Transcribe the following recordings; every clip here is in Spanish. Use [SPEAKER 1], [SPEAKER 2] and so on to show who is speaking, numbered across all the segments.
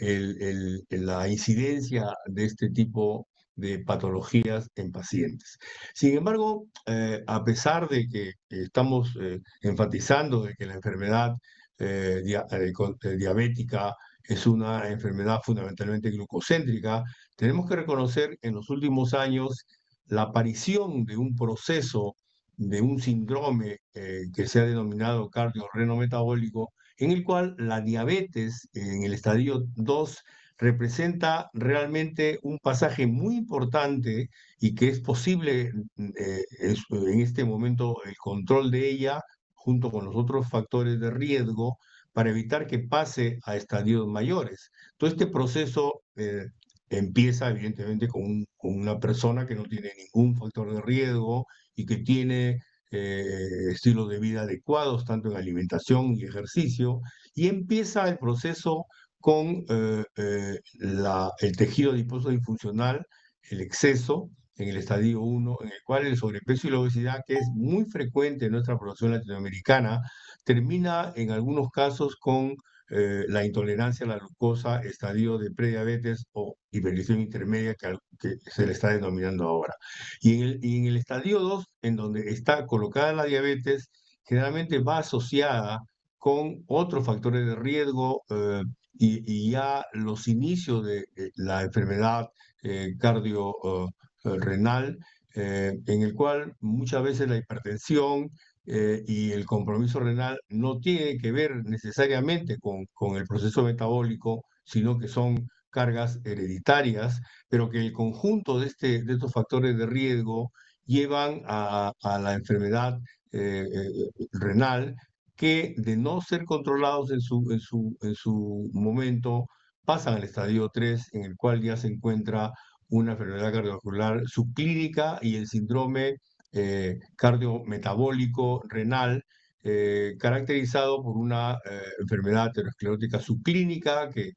[SPEAKER 1] la incidencia de este tipo de patologías en pacientes. Sin embargo, a pesar de que estamos enfatizando de que la enfermedad diabética es una enfermedad fundamentalmente glucocéntrica, tenemos que reconocer en los últimos años la aparición de un proceso, de un síndrome que se ha denominado cardiorrenometabólico, en el cual la diabetes en el estadio 2 representa realmente un pasaje muy importante y que es posible en este momento el control de ella junto con los otros factores de riesgo para evitar que pase a estadios mayores. Todo este proceso empieza evidentemente con una persona que no tiene ningún factor de riesgo y que tiene estilos de vida adecuados, tanto en alimentación y ejercicio, y empieza el proceso con el tejido adiposo disfuncional, el exceso, en el estadio 1, en el cual el sobrepeso y la obesidad, que es muy frecuente en nuestra población latinoamericana, termina en algunos casos con la intolerancia a la glucosa, estadio de prediabetes o hipertensión intermedia, que se le está denominando ahora. Y en el estadio 2, en donde está colocada la diabetes, generalmente va asociada con otros factores de riesgo y ya los inicios de la enfermedad cardiorrenal, en el cual muchas veces la hipertensión y el compromiso renal no tiene que ver necesariamente con el proceso metabólico, sino que son cargas hereditarias, pero que el conjunto de estos factores de riesgo llevan a la enfermedad renal que de no ser controlados en su momento pasan al estadio 3, en el cual ya se encuentra una enfermedad cardiovascular subclínica y el síndrome cardiometabólico renal, caracterizado por una enfermedad aterosclerótica subclínica que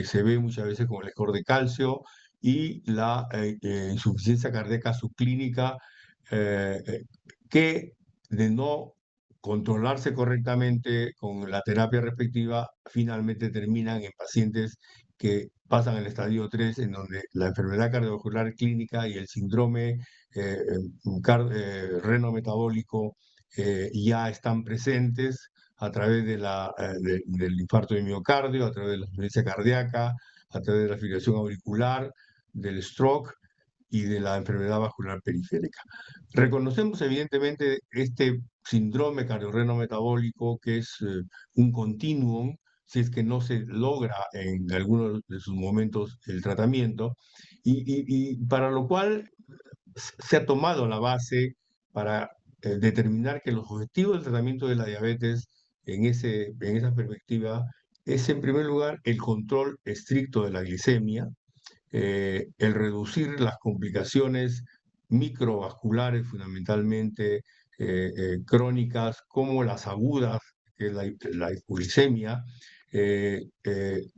[SPEAKER 1] se ve muchas veces con el score de calcio y la insuficiencia cardíaca subclínica que de no controlarse correctamente con la terapia respectiva, finalmente terminan en pacientes que pasan al estadio 3, en donde la enfermedad cardiovascular clínica y el síndrome renometabólico ya están presentes a través del infarto de miocardio, a través de la insuficiencia cardíaca, a través de la fibrilación auricular, del stroke y de la enfermedad vascular periférica. Reconocemos evidentemente este síndrome cardiorrenometabólico, que es un continuum, si es que no se logra en algunos de sus momentos el tratamiento, y para lo cual se ha tomado la base para determinar que los objetivos del tratamiento de la diabetes en esa perspectiva es, en primer lugar, el control estricto de la glicemia, el reducir las complicaciones microvasculares, fundamentalmente crónicas, como las agudas, que es la hipoglicemia,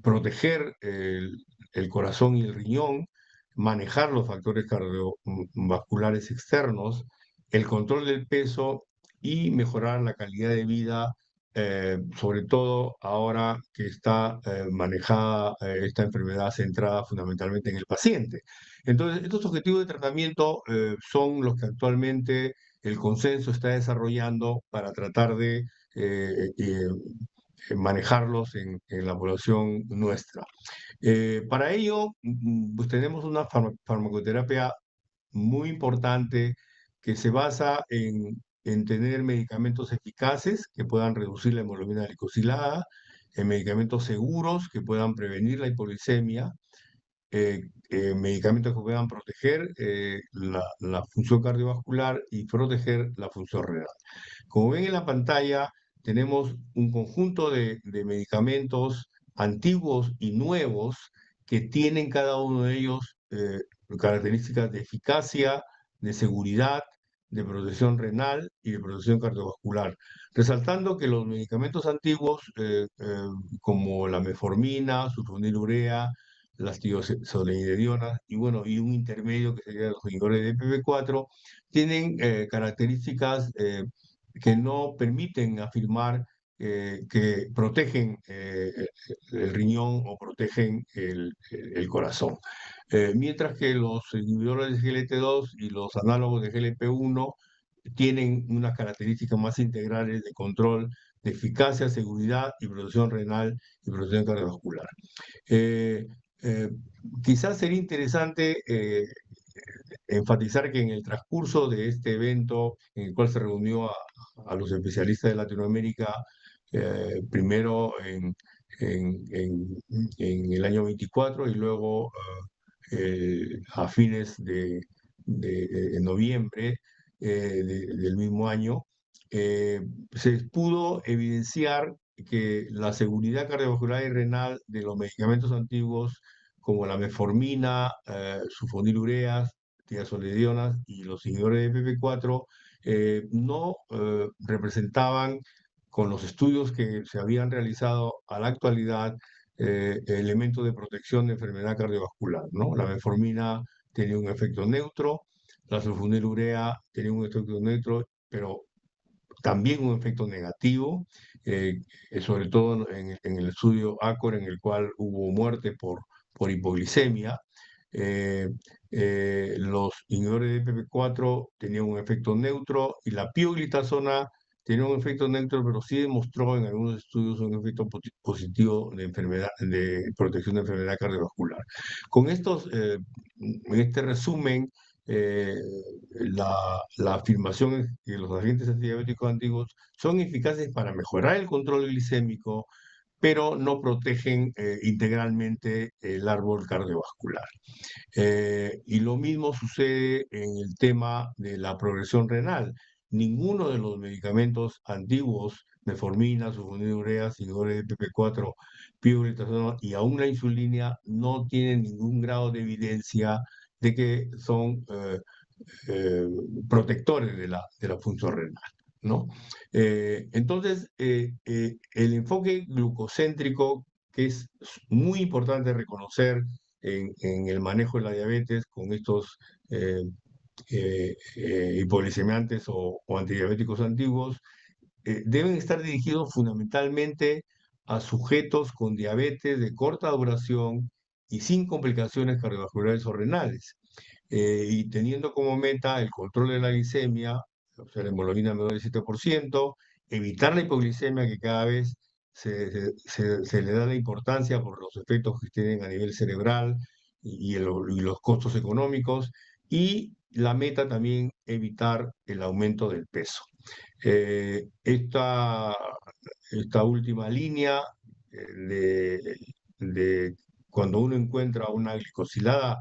[SPEAKER 1] proteger el corazón y el riñón, manejar los factores cardiovasculares externos, el control del peso y mejorar la calidad de vida, sobre todo ahora que está manejada esta enfermedad centrada fundamentalmente en el paciente. Entonces, estos objetivos de tratamiento son los que actualmente el consenso está desarrollando para tratar de manejarlos en la población nuestra. Para ello, pues tenemos una farmacoterapia muy importante que se basa en tener medicamentos eficaces que puedan reducir la hemoglobina glicosilada, en medicamentos seguros que puedan prevenir la hipoglicemia, medicamentos que puedan proteger la función cardiovascular y proteger la función renal. Como ven en la pantalla, tenemos un conjunto de medicamentos antiguos y nuevos que tienen cada uno de ellos características de eficacia, de seguridad, de protección renal y de protección cardiovascular. Resaltando que los medicamentos antiguos, como la metformina, sulfonilurea, las tiosodinidionas y bueno, y un intermedio que sería los inhibidores de DPP4, tienen características que no permiten afirmar que protegen el riñón o protegen el corazón. Mientras que los inhibidores de GLT2 y los análogos de GLP1 tienen unas características más integrales de control de eficacia, seguridad y protección renal y protección cardiovascular. Eh, eh, Quizás sería interesante enfatizar que en el transcurso de este evento, en el cual se reunió a los especialistas de Latinoamérica, primero en el año 24 y luego a fines de noviembre del mismo año, eh, se pudo evidenciar que la seguridad cardiovascular y renal de los medicamentos antiguos como la metformina, sulfonilureas, tiazolidionas y los inhibidores de PP4 no representaban, con los estudios que se habían realizado a la actualidad, elementos de protección de enfermedad cardiovascular, ¿no? La metformina tenía un efecto neutro, la sulfonilurea tenía un efecto neutro, pero también un efecto negativo, eh, sobre todo en el estudio ACOR, en el cual hubo muerte por hipoglicemia. Eh, los inhibidores de PP4 tenían un efecto neutro y la pioglitazona tenía un efecto neutro, pero sí demostró en algunos estudios un efecto positivo de enfermedad, de protección de enfermedad cardiovascular. Con estos, en este resumen, eh, la afirmación es que los agentes antidiabéticos antiguos son eficaces para mejorar el control glicémico, pero no protegen integralmente el árbol cardiovascular. Y lo mismo sucede en el tema de la progresión renal. Ninguno de los medicamentos antiguos, metformina, sulfonilureas, inhibidores de PP4, pioglitazona y aún la insulina, no tienen ningún grado de evidencia de que son eh, protectores de la función renal, ¿no? Entonces, el enfoque glucocéntrico, que es muy importante reconocer en el manejo de la diabetes con estos hipoglicemiantes o antidiabéticos antiguos, deben estar dirigidos fundamentalmente a sujetos con diabetes de corta duración y sin complicaciones cardiovasculares o renales, y teniendo como meta el control de la glicemia, o sea, la hemoglobina menor del 7%, evitar la hipoglicemia que cada vez se le da la importancia por los efectos que tienen a nivel cerebral y los costos económicos, y la meta también evitar el aumento del peso. Eh, esta, Esta última línea eh, de, de cuando uno encuentra una glicosilada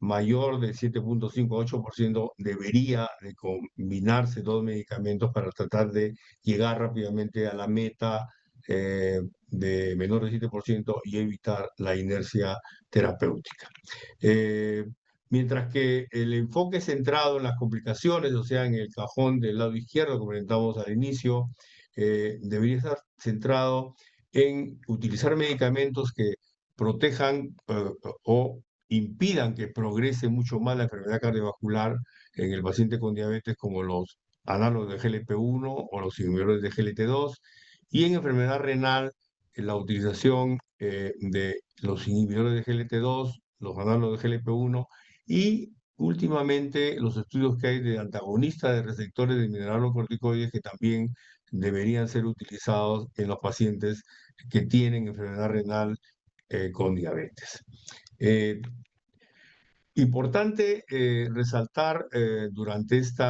[SPEAKER 1] mayor de 7,5 a 8%, debería de combinarse dos medicamentos para tratar de llegar rápidamente a la meta de menor de 7% y evitar la inercia terapéutica. Eh, Mientras que el enfoque centrado en las complicaciones, o sea, en el cajón del lado izquierdo, como comentamos al inicio, debería estar centrado en utilizar medicamentos que protejan o impidan que progrese mucho más la enfermedad cardiovascular en el paciente con diabetes, como los análogos de GLP-1 o los inhibidores de GLT2, y en enfermedad renal, la utilización de los inhibidores de GLT2, los análogos de GLP-1 y últimamente los estudios que hay de antagonistas de receptores de mineralocorticoides que también deberían ser utilizados en los pacientes que tienen enfermedad renal con diabetes. Eh, Importante resaltar durante este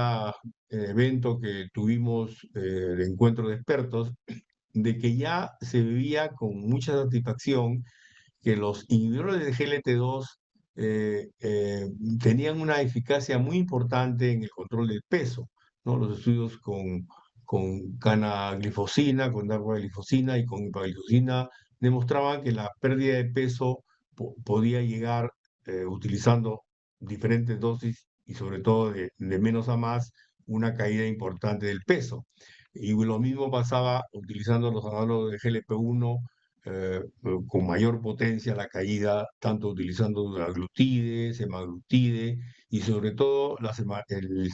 [SPEAKER 1] evento que tuvimos de encuentro de expertos, de que ya se veía con mucha satisfacción que los inhibidores de GLT2 tenían una eficacia muy importante en el control del peso, ¿no? Los estudios con canaglifosina, con dapaglifosina y con ipaglifosina demostraban que la pérdida de peso podía llegar utilizando diferentes dosis y sobre todo de menos a más, una caída importante del peso. Y lo mismo pasaba utilizando los análogos de GLP-1 con mayor potencia la caída, tanto utilizando dulaglutide, semaglutide y sobre todo el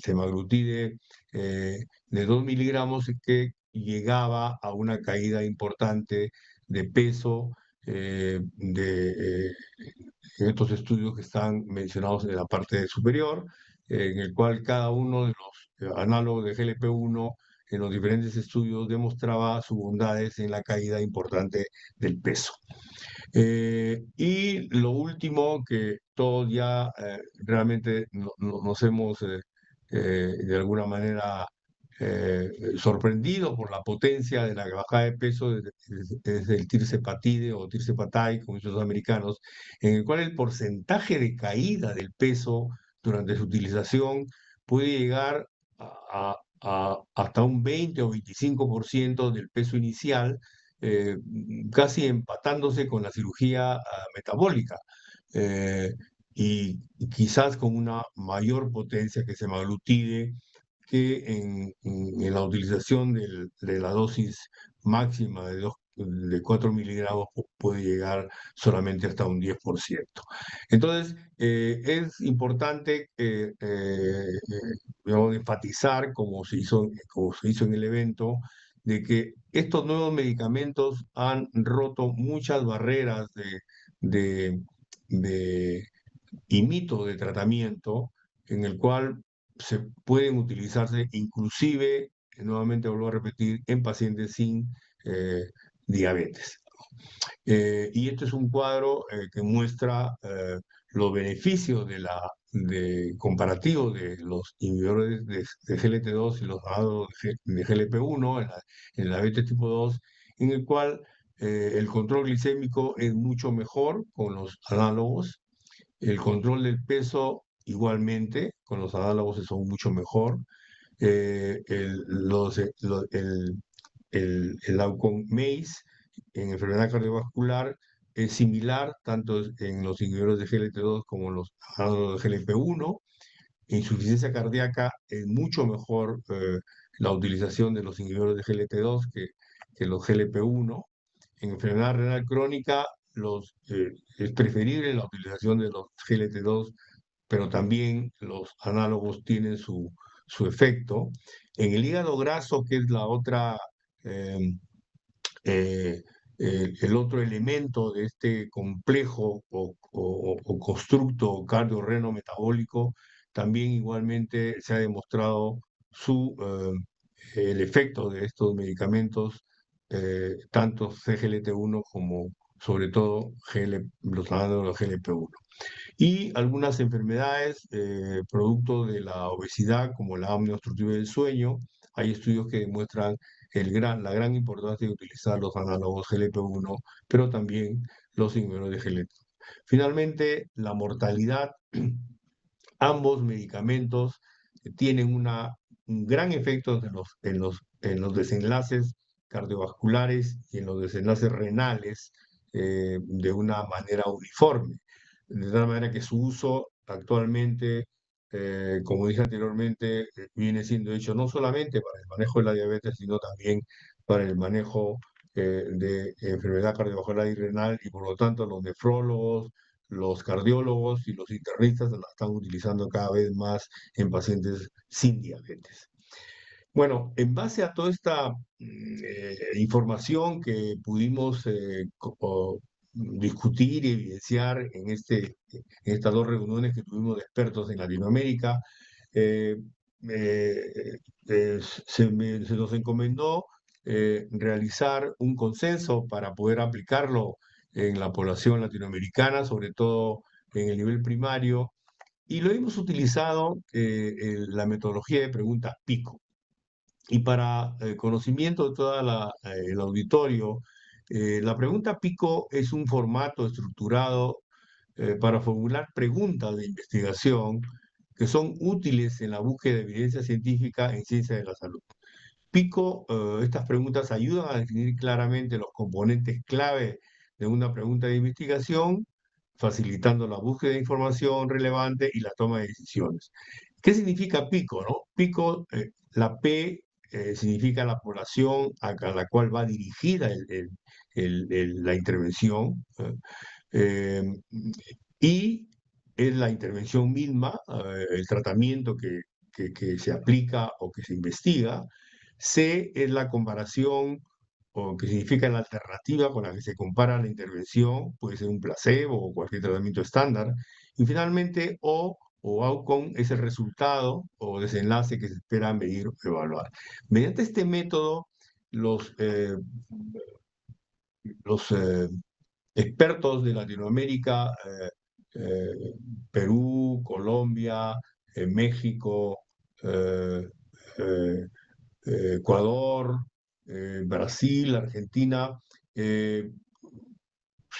[SPEAKER 1] semaglutide de 2 miligramos que llegaba a una caída importante de peso en estos estudios que están mencionados en la parte superior, en el cual cada uno de los análogos de GLP-1 en los diferentes estudios demostraba sus bondades en la caída importante del peso. Y lo último que todos ya realmente nos hemos de alguna manera sorprendido por la potencia de la bajada de peso es el tirzepatide o tirzepatide, como dicen los americanos, en el cual el porcentaje de caída del peso durante su utilización puede llegar hasta un 20 o 25% del peso inicial, casi empatándose con la cirugía metabólica, eh, y quizás con una mayor potencia que semaglutide que en la utilización de la dosis máxima de 4 miligramos puede llegar solamente hasta un 10%. Entonces, es importante digamos, enfatizar, como se hizo en el evento, de que estos nuevos medicamentos han roto muchas barreras de, de, y mitos de tratamiento en el cual se pueden utilizarse inclusive, nuevamente vuelvo a repetir, en pacientes sin diabetes. Y este es un cuadro que muestra los beneficios comparativos de los inhibidores de GLT2 y los análogos de GLP-1 en la diabetes tipo 2, en el cual el control glicémico es mucho mejor con los análogos, el control del peso igualmente con los análogos son mucho mejor, eh, el, los, lo- el outcome MACE en enfermedad cardiovascular es similar tanto en los inhibidores de GLT2 como en los análogos de GLP-1. Insuficiencia cardíaca es mucho mejor la utilización de los inhibidores de GLT2 que los GLP-1. En enfermedad renal crónica es preferible la utilización de los GLT2, pero también los análogos tienen su efecto. En el hígado graso, que es la otra eh, eh, el otro elemento de este complejo o constructo cardiorreno-metabólico, también igualmente se ha demostrado el efecto de estos medicamentos, tanto CGLT1 como sobre todo los análogos de GLP-1. Y algunas enfermedades, producto de la obesidad, como la apnea obstructiva del sueño, hay estudios que demuestran la gran importancia de utilizar los análogos GLP-1, pero también los inhibidores de GLP. Finalmente, la mortalidad, ambos medicamentos tienen un gran efecto en los desenlaces cardiovasculares y en los desenlaces renales de una manera uniforme. De tal manera que su uso actualmente, como dije anteriormente, viene siendo hecho no solamente para el manejo de la diabetes, sino también para el manejo de enfermedad cardiovascular y renal, y por lo tanto los nefrólogos, los cardiólogos y los internistas la están utilizando cada vez más en pacientes sin diabetes. Bueno, en base a toda esta información que pudimos discutir y evidenciar en estas dos reuniones que tuvimos de expertos en Latinoamérica, eh, eh, se nos encomendó realizar un consenso para poder aplicarlo en la población latinoamericana, sobre todo en el nivel primario, y lo hemos utilizado en la metodología de preguntas PICO. Y para conocimiento de todo el auditorio, la pregunta PICO es un formato estructurado para formular preguntas de investigación que son útiles en la búsqueda de evidencia científica en ciencia de la salud. PICO, estas preguntas ayudan a definir claramente los componentes clave de una pregunta de investigación, facilitando la búsqueda de información relevante y la toma de decisiones. ¿Qué significa PICO, no? PICO, la P significa la población a la cual va dirigida la intervención, eh, y es la intervención misma, el tratamiento que se aplica o que se investiga. C es la comparación, o que significa la alternativa con la que se compara la intervención, puede ser un placebo o cualquier tratamiento estándar. Y finalmente, o outcome es el resultado o desenlace que se espera medir o evaluar. Mediante este método, los expertos de Latinoamérica, Perú, Colombia, México, eh, eh, Ecuador, Brasil, Argentina, eh,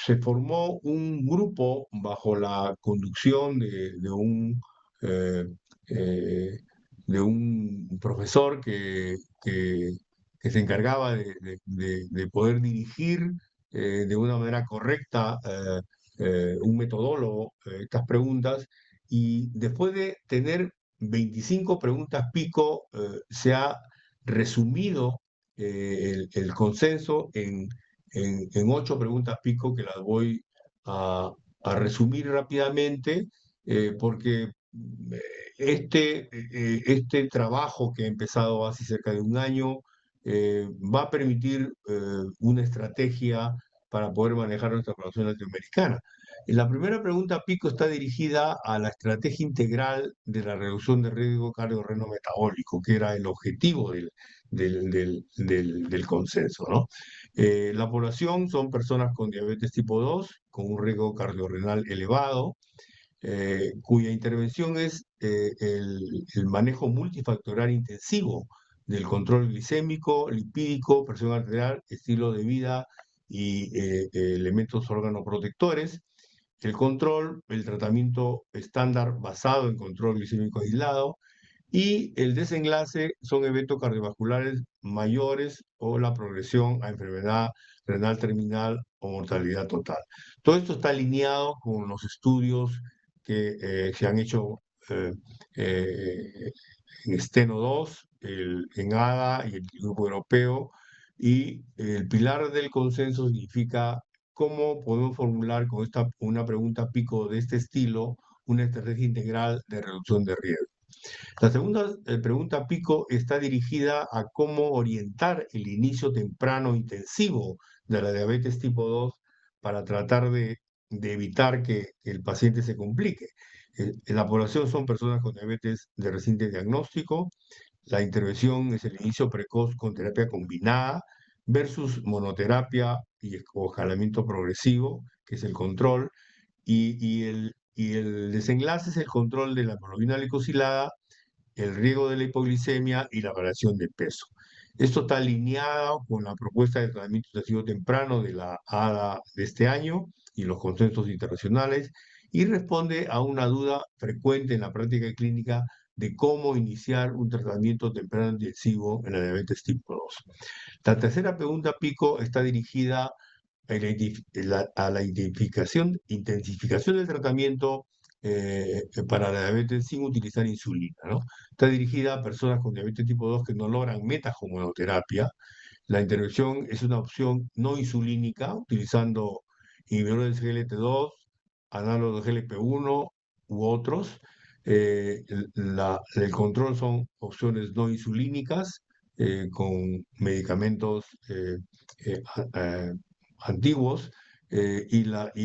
[SPEAKER 1] se formó un grupo bajo la conducción eh, eh, de un profesor que se encargaba de poder dirigir de una manera correcta, un metodólogo, estas preguntas, y después de tener 25 preguntas pico, se ha resumido el consenso en 8 preguntas pico que las voy a, a resumir rápidamente, porque este trabajo que ha empezado hace cerca de un año va a permitir una estrategia para poder manejar nuestra población latinoamericana. La primera pregunta pico está dirigida a la estrategia integral de la reducción de riesgo cardiorreno-metabólico, que era el objetivo del consenso, ¿no? La población son personas con diabetes tipo 2, con un riesgo cardiorrenal elevado, cuya intervención es el manejo multifactorial intensivo del control glicémico, lipídico, presión arterial, estilo de vida y elementos organoprotectores. El control, el tratamiento estándar basado en control glicémico aislado, y el desenlace son eventos cardiovasculares mayores o la progresión a enfermedad renal terminal o mortalidad total. Todo esto está alineado con los estudios que se han hecho eh, eh, en Steno 2, en ADA y el Grupo Europeo, y el pilar del consenso significa cómo podemos formular con una pregunta pico de este estilo una estrategia integral de reducción de riesgo. La segunda pregunta pico está dirigida a cómo orientar el inicio temprano intensivo de la diabetes tipo 2 para tratar de evitar que el paciente se complique. En la población son personas con diabetes de reciente diagnóstico. La intervención es el inicio precoz con terapia combinada versus monoterapia o escalamiento progresivo, que es el control, y el desenlace es el control de la hemoglobina glicosilada, el riesgo de la hipoglicemia y la variación de peso. Esto está alineado con la propuesta de tratamiento intensivo temprano de la ADA de este año y los consensos internacionales, y responde a una duda frecuente en la práctica clínica de cómo iniciar un tratamiento temprano intensivo en la diabetes tipo 2. La tercera pregunta pico está dirigida a la intensificación del tratamiento para la diabetes sin utilizar insulina, ¿no? Está dirigida a personas con diabetes tipo 2 que no logran metas con monoterapia. La intervención es una opción no insulínica, utilizando inhibidores de GLT2, análogos de GLP-1 u otros. El control son opciones no insulínicas con medicamentos eh, a- antiguos, el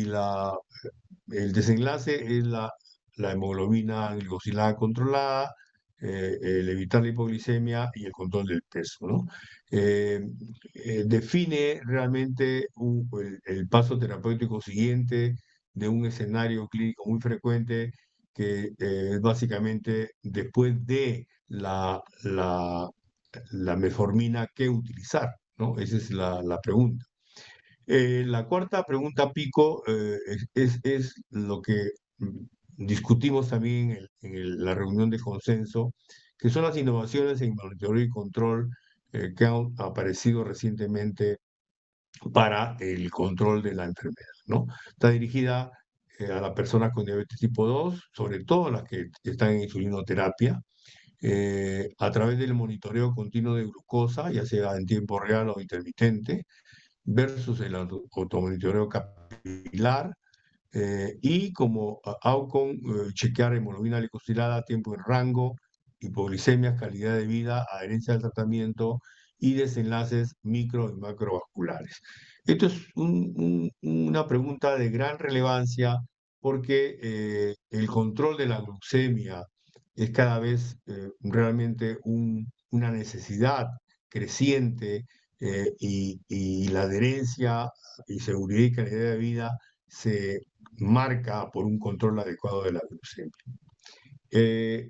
[SPEAKER 1] desenlace es la hemoglobina glicosilada controlada, el evitar la hipoglicemia y el control del peso, ¿no? Eh, Define realmente el paso terapéutico siguiente de un escenario clínico muy frecuente, que es básicamente después de la metformina, ¿qué utilizar? ¿No? Esa es la pregunta. La cuarta pregunta pico es lo que discutimos también en la reunión de consenso, que son las innovaciones en monitoreo y control que han aparecido recientemente para el control de la enfermedad, ¿no? Está dirigida a las personas con diabetes tipo 2, sobre todo las que están en insulinoterapia, a través del monitoreo continuo de glucosa, ya sea en tiempo real o intermitente, versus el automonitoreo capilar, y como outcome, chequear hemoglobina glicosilada a tiempo en rango hipoglicemias, calidad de vida, adherencia al tratamiento y desenlaces micro y macrovasculares. Esto es una pregunta de gran relevancia porque el control de la glucemia es cada vez realmente una necesidad creciente, y la adherencia y seguridad y calidad de vida se marca por un control adecuado de la glucemia. Eh,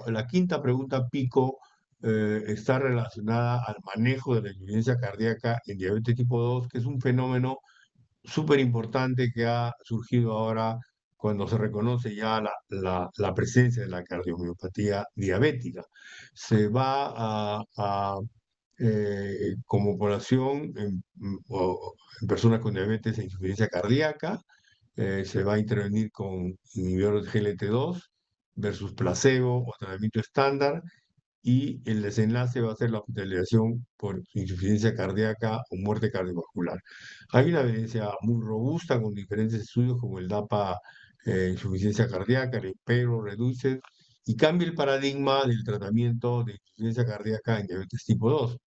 [SPEAKER 1] la quinta pregunta pico está relacionada al manejo de la insuficiencia cardíaca en diabetes tipo 2, que es un fenómeno súper importante que ha surgido ahora cuando se reconoce ya la presencia de la cardiomiopatía diabética. Se va como población en personas con diabetes e insuficiencia cardíaca, se va a intervenir con inhibidores de GLT2 versus placebo o tratamiento estándar, y el desenlace va a ser la hospitalización por insuficiencia cardíaca o muerte cardiovascular. Hay una evidencia muy robusta con diferentes estudios como el DAPA, insuficiencia cardíaca, el Impero Reduced, y cambia el paradigma del tratamiento de insuficiencia cardíaca en diabetes tipo 2,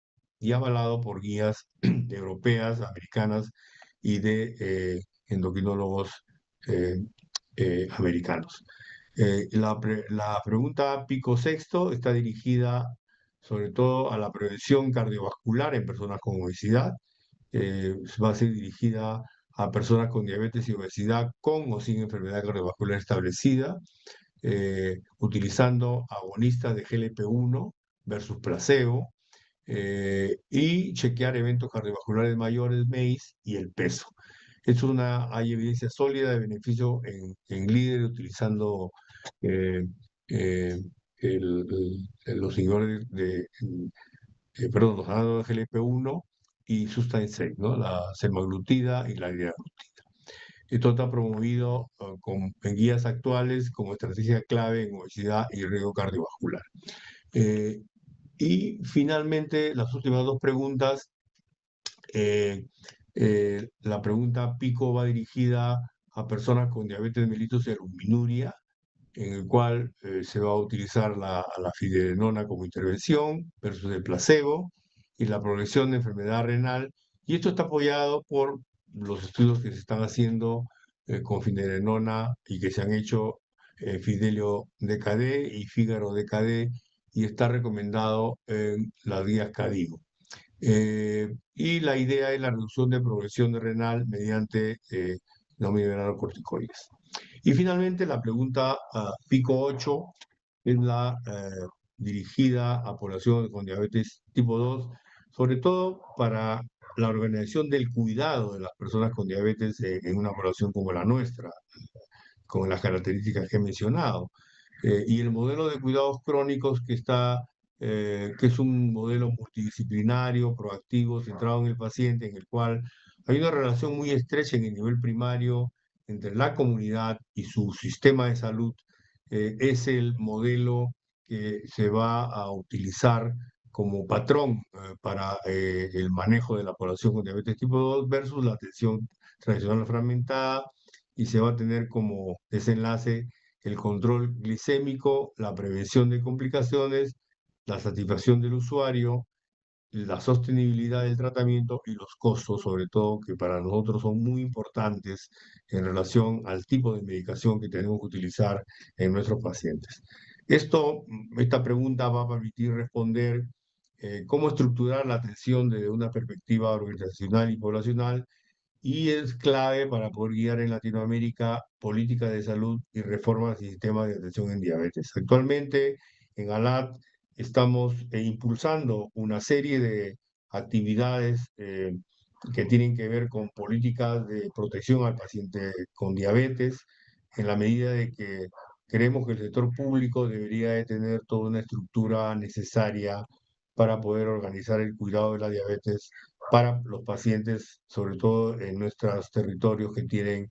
[SPEAKER 1] y avalado por guías europeas, americanas y de endocrinólogos eh, americanos. La pregunta pico sexto está dirigida sobre todo a la prevención cardiovascular en personas con obesidad. Va a ser dirigida a personas con diabetes y obesidad con o sin enfermedad cardiovascular establecida, utilizando agonistas de GLP-1 versus placebo, y chequear eventos cardiovasculares mayores, MACE, y el peso. Hay evidencia sólida de beneficio en líderes utilizando eh, eh, los inhibidores perdón, los análogos de GLP-1 y Sustatin 6, ¿no? La semaglutida y la liraglutida. Esto está promovido en guías actuales como estrategia clave en obesidad y riesgo cardiovascular. Eh, y finalmente, las últimas dos preguntas. eh, la pregunta pico va dirigida a personas con diabetes mellitus y albuminuria, en el cual se va a utilizar la finerenona como intervención versus el placebo y la progresión de enfermedad renal. Y esto está apoyado por los estudios que se están haciendo con finerenona y que se han hecho Fidelio DKD y Fígaro DKD, y está recomendado en las guías CADIGO. Y la idea es la reducción de progresión de renal mediante no mineralocorticoides. Y finalmente, la pregunta pico 8 es la dirigida a población con diabetes tipo 2, sobre todo para la organización del cuidado de las personas con diabetes en una población como la nuestra, con las características que he mencionado. Y el modelo de cuidados crónicos que es un modelo multidisciplinario, proactivo, centrado en el paciente, en el cual hay una relación muy estrecha en el nivel primario entre la comunidad y su sistema de salud. Es el modelo que se va a utilizar como patrón para el manejo de la población con diabetes tipo 2 versus la atención tradicional fragmentada, y se va a tener como desenlace el control glicémico, la prevención de complicaciones, la satisfacción del usuario, la sostenibilidad del tratamiento y los costos, sobre todo, que para nosotros son muy importantes en relación al tipo de medicación que tenemos que utilizar en nuestros pacientes. Esta pregunta va a permitir responder cómo estructurar la atención desde una perspectiva organizacional y poblacional, y es clave para poder guiar en Latinoamérica políticas de salud y reformas y sistemas de atención en diabetes. Actualmente en ALAT estamos impulsando una serie de actividades que tienen que ver con políticas de protección al paciente con diabetes, en la medida de que creemos que el sector público debería de tener toda una estructura necesaria para poder organizar el cuidado de la diabetes para los pacientes, sobre todo en nuestros territorios que tienen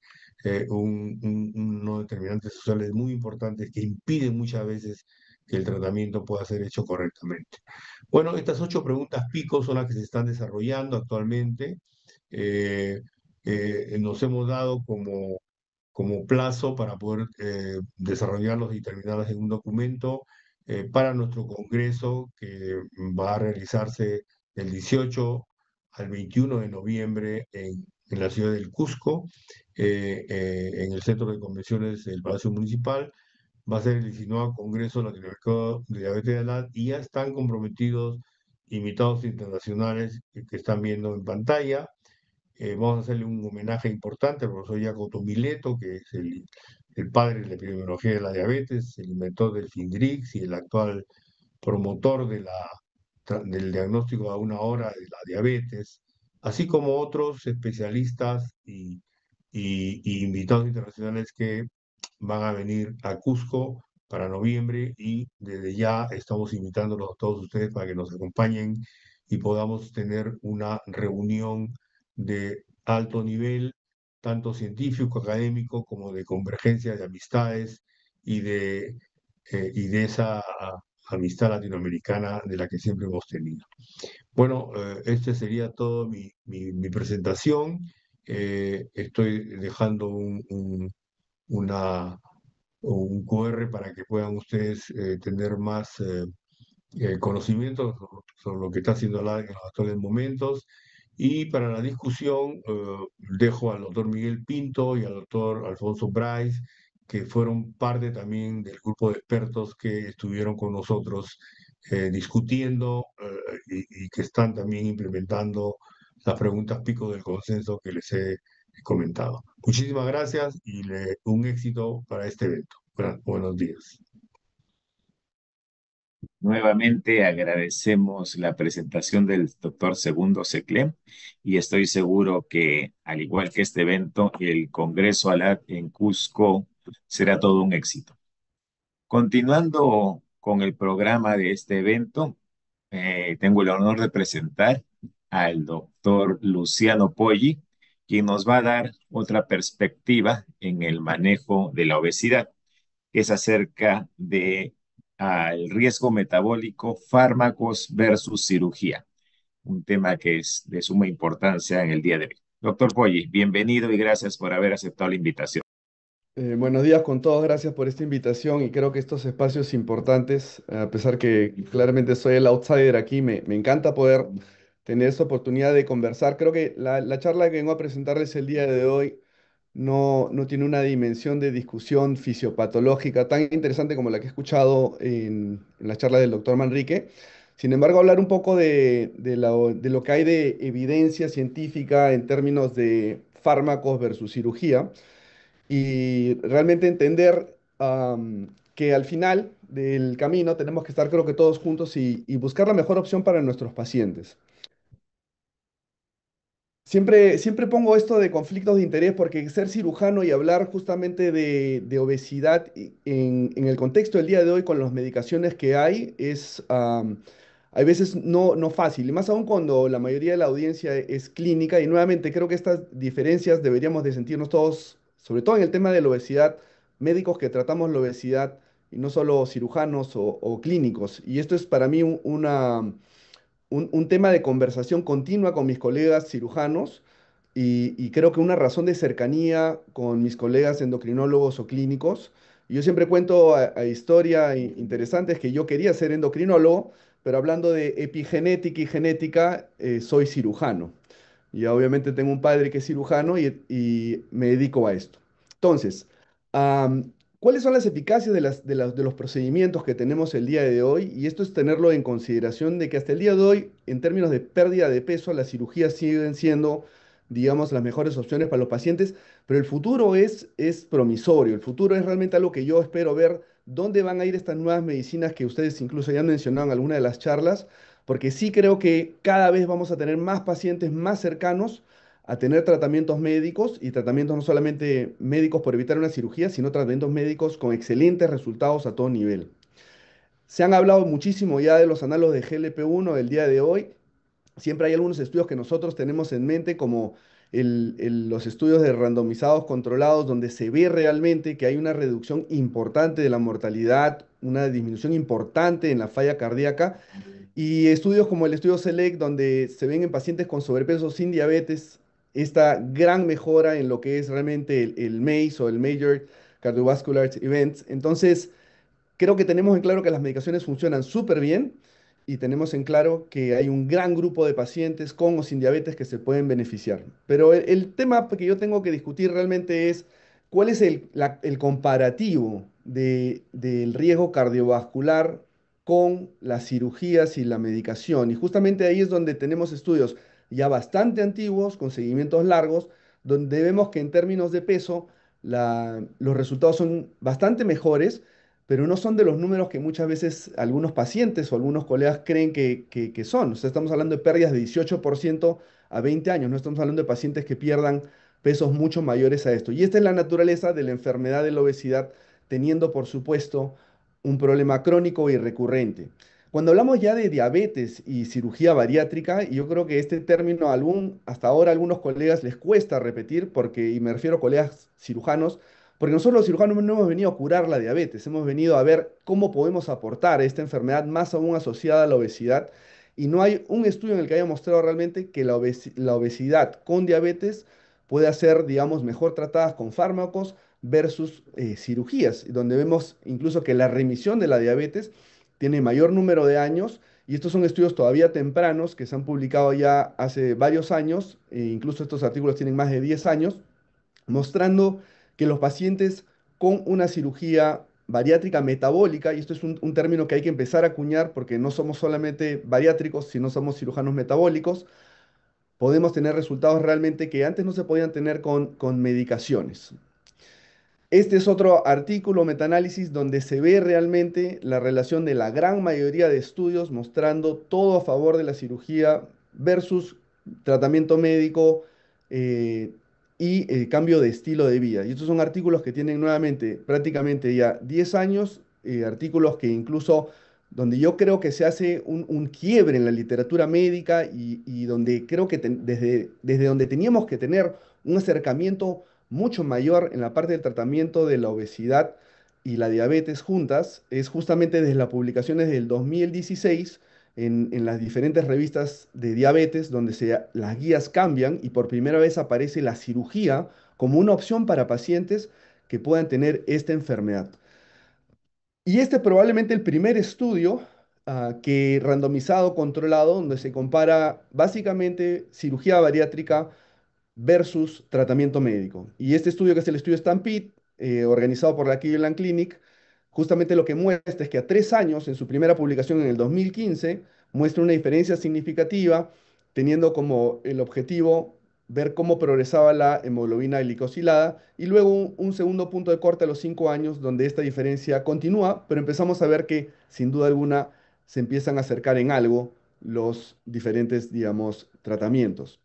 [SPEAKER 1] unos determinantes sociales muy importantes que impiden muchas veces que el tratamiento pueda ser hecho correctamente. Bueno, estas 8 preguntas pico son las que se están desarrollando actualmente. Nos hemos dado como plazo para poder desarrollarlos y terminarlos en un documento para nuestro congreso que va a realizarse del 18 al 21 de noviembre en la ciudad del Cusco, en el Centro de Convenciones del Palacio Municipal. Va a ser el 19 Congreso Latinoamericano de Diabetes de edad y ya están comprometidos invitados internacionales que están viendo en pantalla. Vamos a hacerle un homenaje importante al profesor Jacopo Mileto, que es el padre de la epidemiología de la diabetes, el inventor del Findrix y el actual promotor del diagnóstico a una hora de la diabetes, así como otros especialistas y invitados internacionales que van a venir a Cusco para noviembre y desde ya estamos invitándolos a todos ustedes para que nos acompañen y podamos tener una reunión de alto nivel, tanto científico, académico, como de convergencia de amistades y de esa amistad latinoamericana de la que siempre hemos tenido. Bueno, este sería todo mi presentación. Estoy dejando una, un QR para que puedan ustedes tener más conocimientos sobre lo que está haciendo la en los actuales momentos. Y para la discusión, dejo al doctor Miguel Pinto y al doctor Alfonso Bryce, que fueron parte también del grupo de expertos que estuvieron con nosotros discutiendo y que están también implementando las preguntas pico del consenso que les he comentado. Muchísimas gracias y un éxito para este evento. Buenos días.
[SPEAKER 2] Nuevamente agradecemos la presentación del doctor Segundo Seclén y estoy seguro que, al igual que este evento, el Congreso ALAT en Cusco será todo un éxito. Continuando con el programa de este evento, tengo el honor de presentar al doctor Luciano Poggi, quien nos va a dar otra perspectiva en el manejo de la obesidad, que es acerca de el riesgo metabólico, fármacos versus cirugía, un tema que es de suma importancia en el día de hoy. Doctor Poggi, bienvenido y gracias por haber aceptado la invitación.
[SPEAKER 3] Buenos días con todos, gracias por esta invitación y creo que estos espacios importantes, a pesar que claramente soy el outsider aquí, me encanta poder tener esta oportunidad de conversar. Creo que la charla que vengo a presentarles el día de hoy no tiene una dimensión de discusión fisiopatológica tan interesante como la que he escuchado en la charla del doctor Manrique. Sin embargo, hablar un poco de lo que hay de evidencia científica en términos de fármacos versus cirugía y realmente entender que al final del camino tenemos que estar creo que todos juntos y buscar la mejor opción para nuestros pacientes. Siempre pongo esto de conflictos de interés porque ser cirujano y hablar justamente de obesidad en el contexto del día de hoy con las medicaciones que hay es hay veces no fácil, y más aún cuando la mayoría de la audiencia es clínica y nuevamente creo que estas diferencias deberíamos de sentirnos todos, sobre todo en el tema de la obesidad, médicos que tratamos la obesidad y no solo cirujanos o clínicos. Y esto es para mí un tema de conversación continua con mis colegas cirujanos y creo que una razón de cercanía con mis colegas endocrinólogos o clínicos. Yo siempre cuento a historia interesante, que yo quería ser endocrinólogo, pero hablando de epigenética y genética, soy cirujano. Y obviamente tengo un padre que es cirujano y me dedico a esto. Entonces, ¿cuáles son las eficacias de los procedimientos que tenemos el día de hoy? Y esto es tenerlo en consideración de que hasta el día de hoy, en términos de pérdida de peso, las cirugías siguen siendo, digamos, las mejores opciones para los pacientes, pero el futuro es promisorio. El futuro es realmente algo que yo espero ver dónde van a ir estas nuevas medicinas que ustedes incluso ya han mencionado en alguna de las charlas, porque sí creo que cada vez vamos a tener más pacientes más cercanos a tener tratamientos médicos y tratamientos no solamente médicos por evitar una cirugía, sino tratamientos médicos con excelentes resultados a todo nivel. Se han hablado muchísimo ya de los análogos de GLP-1 del día de hoy. Siempre hay algunos estudios que nosotros tenemos en mente, como los estudios de randomizados controlados, donde se ve realmente que hay una reducción importante de la mortalidad, una disminución importante en la falla cardíaca, y estudios como el estudio SELECT, donde se ven en pacientes con sobrepeso sin diabetes, esta gran mejora en lo que es realmente el MACE o el Major Cardiovascular Events. Entonces, creo que tenemos en claro que las medicaciones funcionan súper bien y tenemos en claro que hay un gran grupo de pacientes con o sin diabetes que se pueden beneficiar. Pero el tema que yo tengo que discutir realmente es cuál es el comparativo del riesgo cardiovascular con las cirugías y la medicación. Y justamente ahí es donde tenemos estudios ya bastante antiguos, con seguimientos largos, donde vemos que en términos de peso los resultados son bastante mejores, pero no son de los números que muchas veces algunos pacientes o algunos colegas creen que son. O sea, estamos hablando de pérdidas de 18% a 20 años, no estamos hablando de pacientes que pierdan pesos mucho mayores a esto. Y esta es la naturaleza de la enfermedad de la obesidad, teniendo, por supuesto, un problema crónico y recurrente. Cuando hablamos ya de diabetes y cirugía bariátrica, y yo creo que este término hasta ahora a algunos colegas les cuesta repetir, y me refiero a colegas cirujanos, porque nosotros los cirujanos no hemos venido a curar la diabetes, hemos venido a ver cómo podemos aportar a esta enfermedad más aún asociada a la obesidad. Y no hay un estudio en el que haya mostrado realmente que la obesidad con diabetes puede ser, digamos, mejor tratadas con fármacos versus cirugías, donde vemos incluso que la remisión de la diabetes tiene mayor número de años. Y estos son estudios todavía tempranos que se han publicado ya hace varios años, e incluso estos artículos tienen más de 10 años, mostrando que los pacientes con una cirugía bariátrica metabólica, y esto es un término que hay que empezar a acuñar porque no somos solamente bariátricos, sino somos cirujanos metabólicos, podemos tener resultados realmente que antes no se podían tener con medicaciones. Este es otro artículo metaanálisis donde se ve realmente la relación de la gran mayoría de estudios mostrando todo a favor de la cirugía versus tratamiento médico eh, y cambio de estilo de vida. Y estos son artículos que tienen nuevamente prácticamente ya 10 años, artículos que incluso donde yo creo que se hace un quiebre en la literatura médica y donde creo que desde donde teníamos que tener un acercamiento mucho mayor en la parte del tratamiento de la obesidad y la diabetes juntas, es justamente desde las publicaciones del 2016 en las diferentes revistas de diabetes, donde las guías cambian y por primera vez aparece la cirugía como una opción para pacientes que puedan tener esta enfermedad. Y este es probablemente el primer estudio que randomizado, controlado, donde se compara básicamente cirugía bariátrica versus tratamiento médico. Y este estudio, que es el estudio Stampede, organizado por la Cleveland Clinic, justamente lo que muestra es que a 3 años, en su primera publicación en el 2015, muestra una diferencia significativa, teniendo como el objetivo ver cómo progresaba la hemoglobina glicosilada, y luego un segundo punto de corte a los 5 años, donde esta diferencia continúa, pero empezamos a ver que, sin duda alguna, se empiezan a acercar en algo los diferentes, digamos, tratamientos.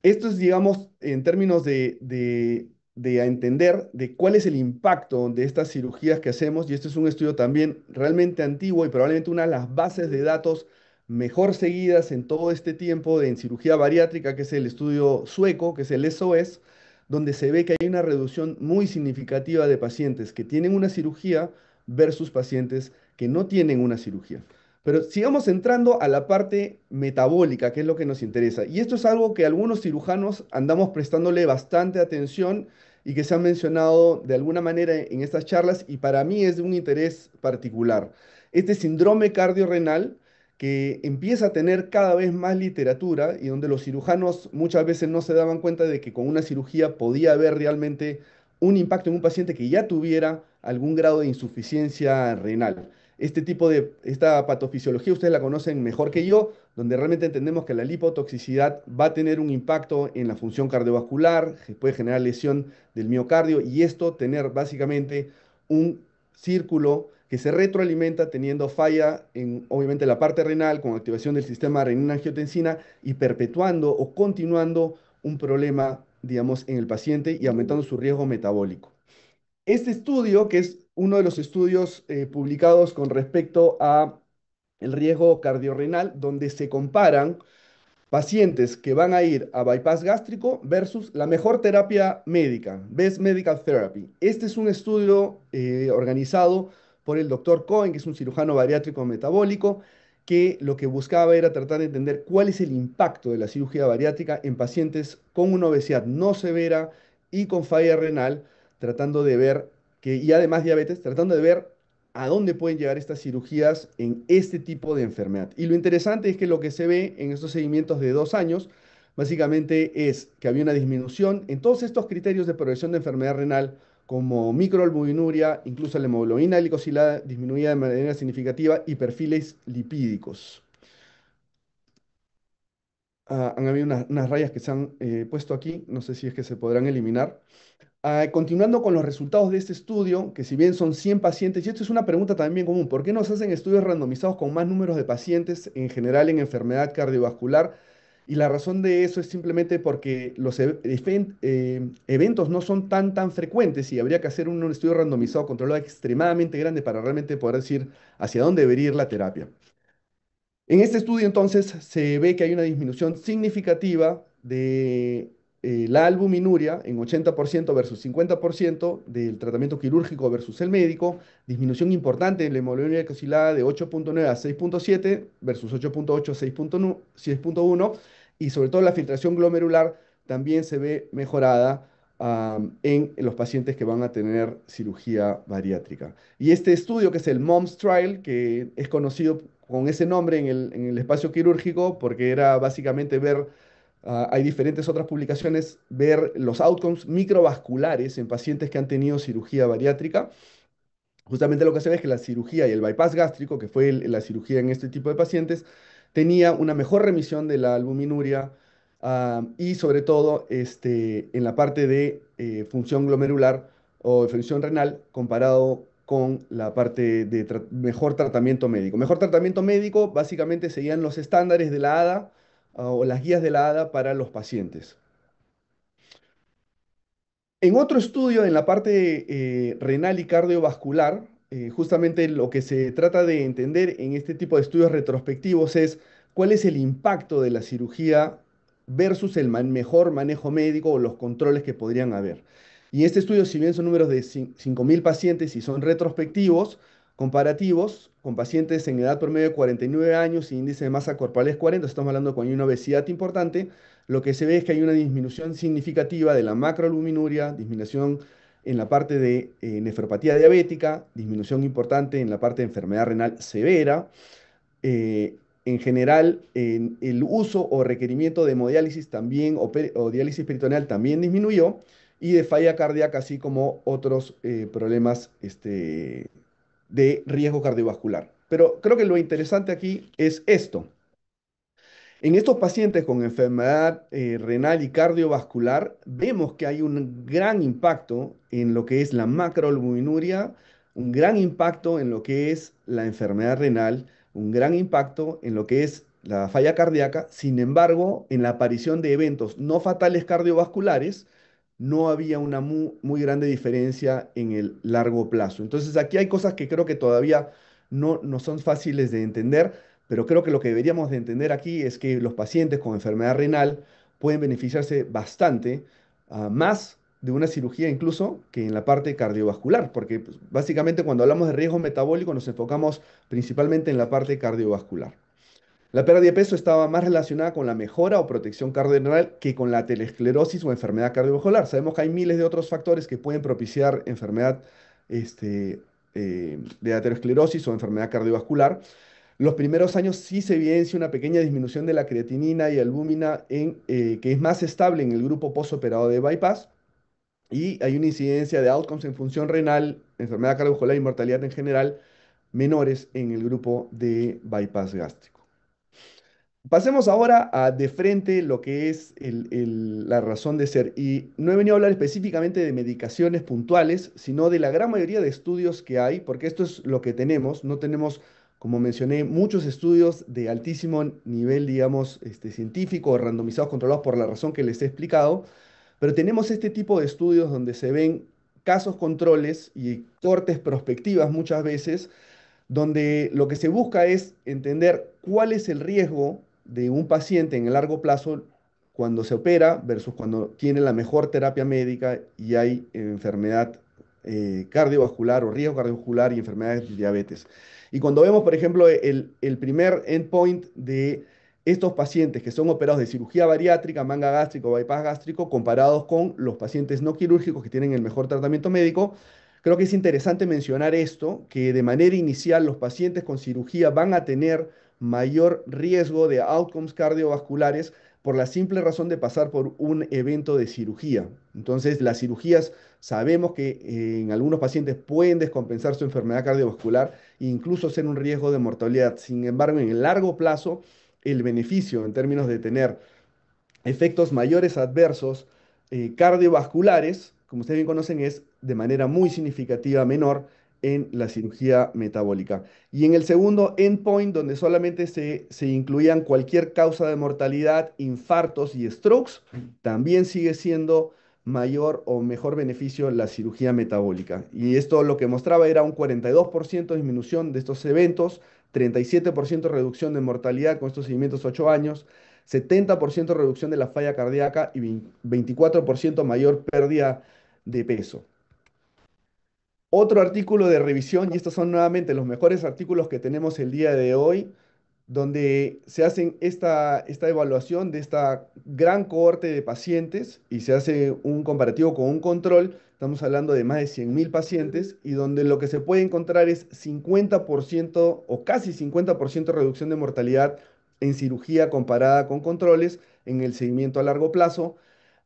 [SPEAKER 3] Esto es, digamos, en términos de a entender de cuál es el impacto de estas cirugías que hacemos, y este es un estudio también realmente antiguo y probablemente una de las bases de datos mejor seguidas en todo este tiempo en cirugía bariátrica, que es el estudio sueco, que es el SOS, donde se ve que hay una reducción muy significativa de pacientes que tienen una cirugía versus pacientes que no tienen una cirugía. Pero sigamos entrando a la parte metabólica, que es lo que nos interesa. Y esto es algo que algunos cirujanos andamos prestándole bastante atención y que se han mencionado de alguna manera en estas charlas, y para mí es de un interés particular. Este síndrome cardiorrenal que empieza a tener cada vez más literatura y donde los cirujanos muchas veces no se daban cuenta de que con una cirugía podía haber realmente un impacto en un paciente que ya tuviera algún grado de insuficiencia renal. Esta patofisiología ustedes la conocen mejor que yo, donde realmente entendemos que la lipotoxicidad va a tener un impacto en la función cardiovascular, que puede generar lesión del miocardio, y esto tener básicamente un círculo que se retroalimenta teniendo falla en obviamente la parte renal con activación del sistema renina-angiotensina y perpetuando o continuando un problema, digamos, en el paciente y aumentando su riesgo metabólico. Este estudio, que es uno de los estudios publicados con respecto a el riesgo cardiorrenal, donde se comparan pacientes que van a ir a bypass gástrico versus la mejor terapia médica, Best Medical Therapy. Este es un estudio organizado por el doctor Cohen, que es un cirujano bariátrico metabólico, que lo que buscaba era tratar de entender cuál es el impacto de la cirugía bariátrica en pacientes con una obesidad no severa y con falla renal, tratando de ver y además diabetes, tratando de ver a dónde pueden llegar estas cirugías en este tipo de enfermedad. Y lo interesante es que lo que se ve en estos seguimientos de 2 años, básicamente es que había una disminución en todos estos criterios de progresión de enfermedad renal, como microalbuminuria, incluso la hemoglobina glicosilada disminuida de manera significativa y perfiles lipídicos. Han habido unas rayas que se han puesto aquí, no sé si es que se podrán eliminar. Continuando con los resultados de este estudio, que si bien son 100 pacientes, y esto es una pregunta también bien común, ¿por qué no se hacen estudios randomizados con más números de pacientes en general en enfermedad cardiovascular? Y la razón de eso es simplemente porque los eventos no son tan frecuentes y habría que hacer un estudio randomizado controlado extremadamente grande para realmente poder decir hacia dónde debería ir la terapia. En este estudio entonces se ve que hay una disminución significativa de la albuminuria en 80% versus 50% del tratamiento quirúrgico versus el médico, disminución importante en la hemoglobina glucosilada de 8.9 a 6.7 versus 8.8 a 6.1 y sobre todo la filtración glomerular también se ve mejorada en los pacientes que van a tener cirugía bariátrica. Y este estudio, que es el MOMS Trial, que es conocido con ese nombre en el espacio quirúrgico, porque era básicamente ver, hay diferentes otras publicaciones, ver los outcomes microvasculares en pacientes que han tenido cirugía bariátrica. Justamente lo que se ve es que la cirugía y el bypass gástrico, que fue la cirugía en este tipo de pacientes, tenía una mejor remisión de la albuminuria y sobre todo en la parte de función glomerular o de función renal comparado con la parte de mejor tratamiento médico. Mejor tratamiento médico básicamente seguían los estándares de la ADA o las guías de la ADA para los pacientes. En otro estudio, en la parte renal y cardiovascular, justamente lo que se trata de entender en este tipo de estudios retrospectivos es cuál es el impacto de la cirugía versus el mejor manejo médico o los controles que podrían haber. Y este estudio, si bien son números de 5.000 pacientes y son retrospectivos, comparativos, con pacientes en edad promedio de 49 años y índice de masa corporal es 40, estamos hablando con una obesidad importante, lo que se ve es que hay una disminución significativa de la macroalbuminuria, disminución en la parte de nefropatía diabética, disminución importante en la parte de enfermedad renal severa. En general, el uso o requerimiento de hemodiálisis también o diálisis peritoneal también disminuyó y de falla cardíaca, así como otros problemas de riesgo cardiovascular. Pero creo que lo interesante aquí es esto. En estos pacientes con enfermedad renal y cardiovascular, vemos que hay un gran impacto en lo que es la macroalbuminuria, un gran impacto en lo que es la enfermedad renal, un gran impacto en lo que es la falla cardíaca. Sin embargo, en la aparición de eventos no fatales cardiovasculares, no había una muy grande diferencia en el largo plazo. Entonces, aquí hay cosas que creo que todavía no son fáciles de entender, pero creo que lo que deberíamos de entender aquí es que los pacientes con enfermedad renal pueden beneficiarse bastante, más de una cirugía incluso que en la parte cardiovascular, porque pues, básicamente cuando hablamos de riesgo metabólico nos enfocamos principalmente en la parte cardiovascular. La pérdida de peso estaba más relacionada con la mejora o protección cardiorrenal que con la aterosclerosis o enfermedad cardiovascular. Sabemos que hay miles de otros factores que pueden propiciar enfermedad de aterosclerosis o enfermedad cardiovascular. Los primeros años sí se evidencia una pequeña disminución de la creatinina y albúmina que es más estable en el grupo postoperado de bypass y hay una incidencia de outcomes en función renal, enfermedad cardiovascular y mortalidad en general menores en el grupo de bypass gástrico. Pasemos ahora a de frente lo que es la razón de ser. Y no he venido a hablar específicamente de medicaciones puntuales, sino de la gran mayoría de estudios que hay, porque esto es lo que tenemos. No tenemos, como mencioné, muchos estudios de altísimo nivel, digamos, científico, randomizados, controlados por la razón que les he explicado, pero tenemos este tipo de estudios donde se ven casos controles y cortes prospectivas muchas veces donde lo que se busca es entender cuál es el riesgo de un paciente en el largo plazo cuando se opera versus cuando tiene la mejor terapia médica y hay enfermedad cardiovascular o riesgo cardiovascular y enfermedades de diabetes. Y cuando vemos, por ejemplo, el primer endpoint de estos pacientes que son operados de cirugía bariátrica, manga gástrico, bypass gástrico, comparados con los pacientes no quirúrgicos que tienen el mejor tratamiento médico, creo que es interesante mencionar esto, que de manera inicial los pacientes con cirugía van a tener mayor riesgo de outcomes cardiovasculares por la simple razón de pasar por un evento de cirugía. Entonces, las cirugías sabemos que en algunos pacientes pueden descompensar su enfermedad cardiovascular e incluso ser un riesgo de mortalidad. Sin embargo, en el largo plazo, el beneficio en términos de tener efectos mayores adversos cardiovasculares, como ustedes bien conocen, es de manera muy significativa menor en la cirugía metabólica. Y en el segundo endpoint, donde solamente se incluían cualquier causa de mortalidad, infartos y strokes, también sigue siendo mayor o mejor beneficio la cirugía metabólica. Y esto lo que mostraba era un 42% disminución de estos eventos, 37% reducción de mortalidad con estos seguimientos 8 años, 70% reducción de la falla cardíaca y 24% mayor pérdida de peso. Otro artículo de revisión, y estos son nuevamente los mejores artículos que tenemos el día de hoy, donde se hacen esta evaluación de esta gran cohorte de pacientes y se hace un comparativo con un control. Estamos hablando de más de 100.000 pacientes y donde lo que se puede encontrar es 50% o casi 50% reducción de mortalidad en cirugía comparada con controles en el seguimiento a largo plazo,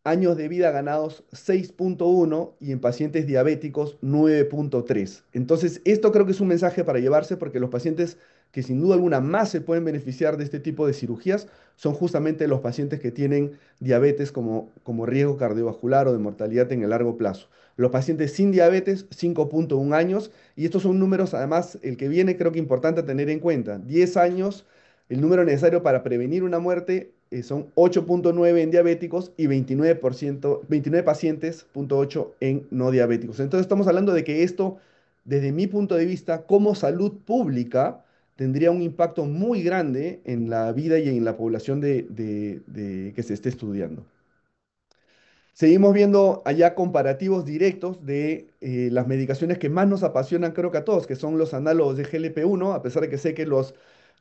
[SPEAKER 3] años de vida ganados 6.1 y en pacientes diabéticos 9.3. Entonces, esto creo que es un mensaje para llevarse porque los pacientes que sin duda alguna más se pueden beneficiar de este tipo de cirugías son justamente los pacientes que tienen diabetes como riesgo cardiovascular o de mortalidad en el largo plazo. Los pacientes sin diabetes, 5.1 años, y estos son números, además, el que viene creo que importante tener en cuenta. 10 años, el número necesario para prevenir una muerte son 8.9 en diabéticos y 29 pacientes, 0.8 en no diabéticos. Entonces estamos hablando de que esto, desde mi punto de vista, como salud pública, tendría un impacto muy grande en la vida y en la población que se esté estudiando. Seguimos viendo allá comparativos directos de las medicaciones que más nos apasionan, creo que a todos, que son los análogos de GLP-1, a pesar de que sé que los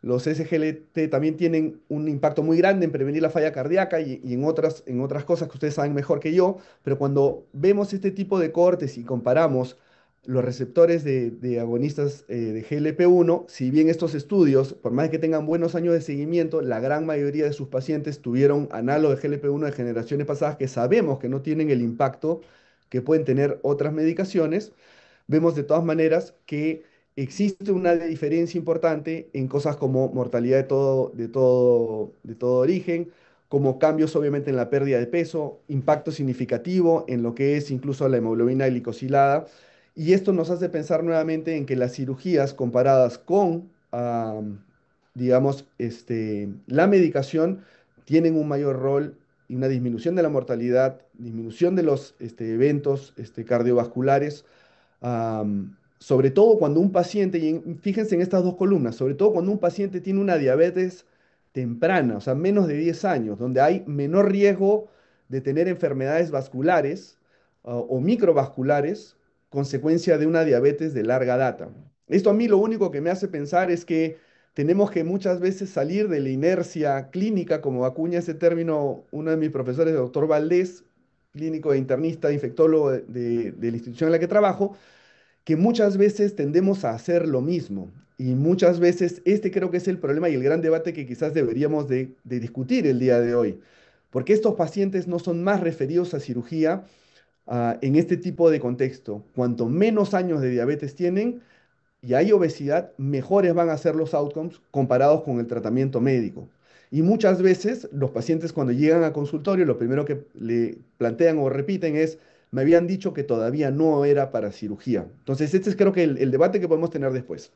[SPEAKER 3] SGLT también tienen un impacto muy grande en prevenir la falla cardíaca y en otras cosas que ustedes saben mejor que yo, pero cuando vemos este tipo de cortes y comparamos los receptores de agonistas de GLP-1, si bien estos estudios, por más que tengan buenos años de seguimiento, la gran mayoría de sus pacientes tuvieron análogos de GLP-1 de generaciones pasadas que sabemos que no tienen el impacto que pueden tener otras medicaciones, vemos de todas maneras que existe una diferencia importante en cosas como mortalidad de todo origen, como cambios obviamente en la pérdida de peso, impacto significativo en lo que es incluso la hemoglobina glicosilada. Y esto nos hace pensar nuevamente en que las cirugías comparadas con, digamos, la medicación tienen un mayor rol y una disminución de la mortalidad, disminución de los eventos cardiovasculares, sobre todo cuando un paciente, fíjense en estas dos columnas, sobre todo cuando un paciente tiene una diabetes temprana, o sea, menos de 10 años, donde hay menor riesgo de tener enfermedades vasculares o microvasculares, consecuencia de una diabetes de larga data. Esto a mí lo único que me hace pensar es que tenemos que muchas veces salir de la inercia clínica, como acuña ese término uno de mis profesores, el doctor Valdés, clínico e internista, infectólogo de la institución en la que trabajo, que muchas veces tendemos a hacer lo mismo. Y muchas veces este creo que es el problema y el gran debate que quizás deberíamos de discutir el día de hoy. Porque estos pacientes no son más referidos a cirugía en este tipo de contexto. Cuanto menos años de diabetes tienen y hay obesidad, mejores van a ser los outcomes comparados con el tratamiento médico. Y muchas veces los pacientes cuando llegan a consultorio, lo primero que le plantean o repiten es, me habían dicho que todavía no era para cirugía. Entonces, este es creo que el debate que podemos tener después.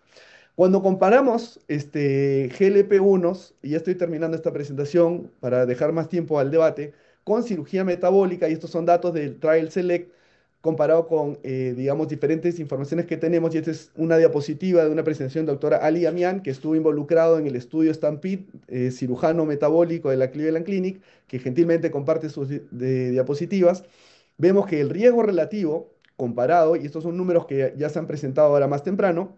[SPEAKER 3] Cuando comparamos GLP-1s, y ya estoy terminando esta presentación para dejar más tiempo al debate, con cirugía metabólica, y estos son datos del Trial Select, comparado con, digamos, diferentes informaciones que tenemos, y esta es una diapositiva de una presentación del doctora Ali Amian, que estuvo involucrado en el estudio Stampede, cirujano metabólico de la Cleveland Clinic, que gentilmente comparte sus diapositivas. Vemos que el riesgo relativo comparado, y estos son números que ya se han presentado ahora más temprano,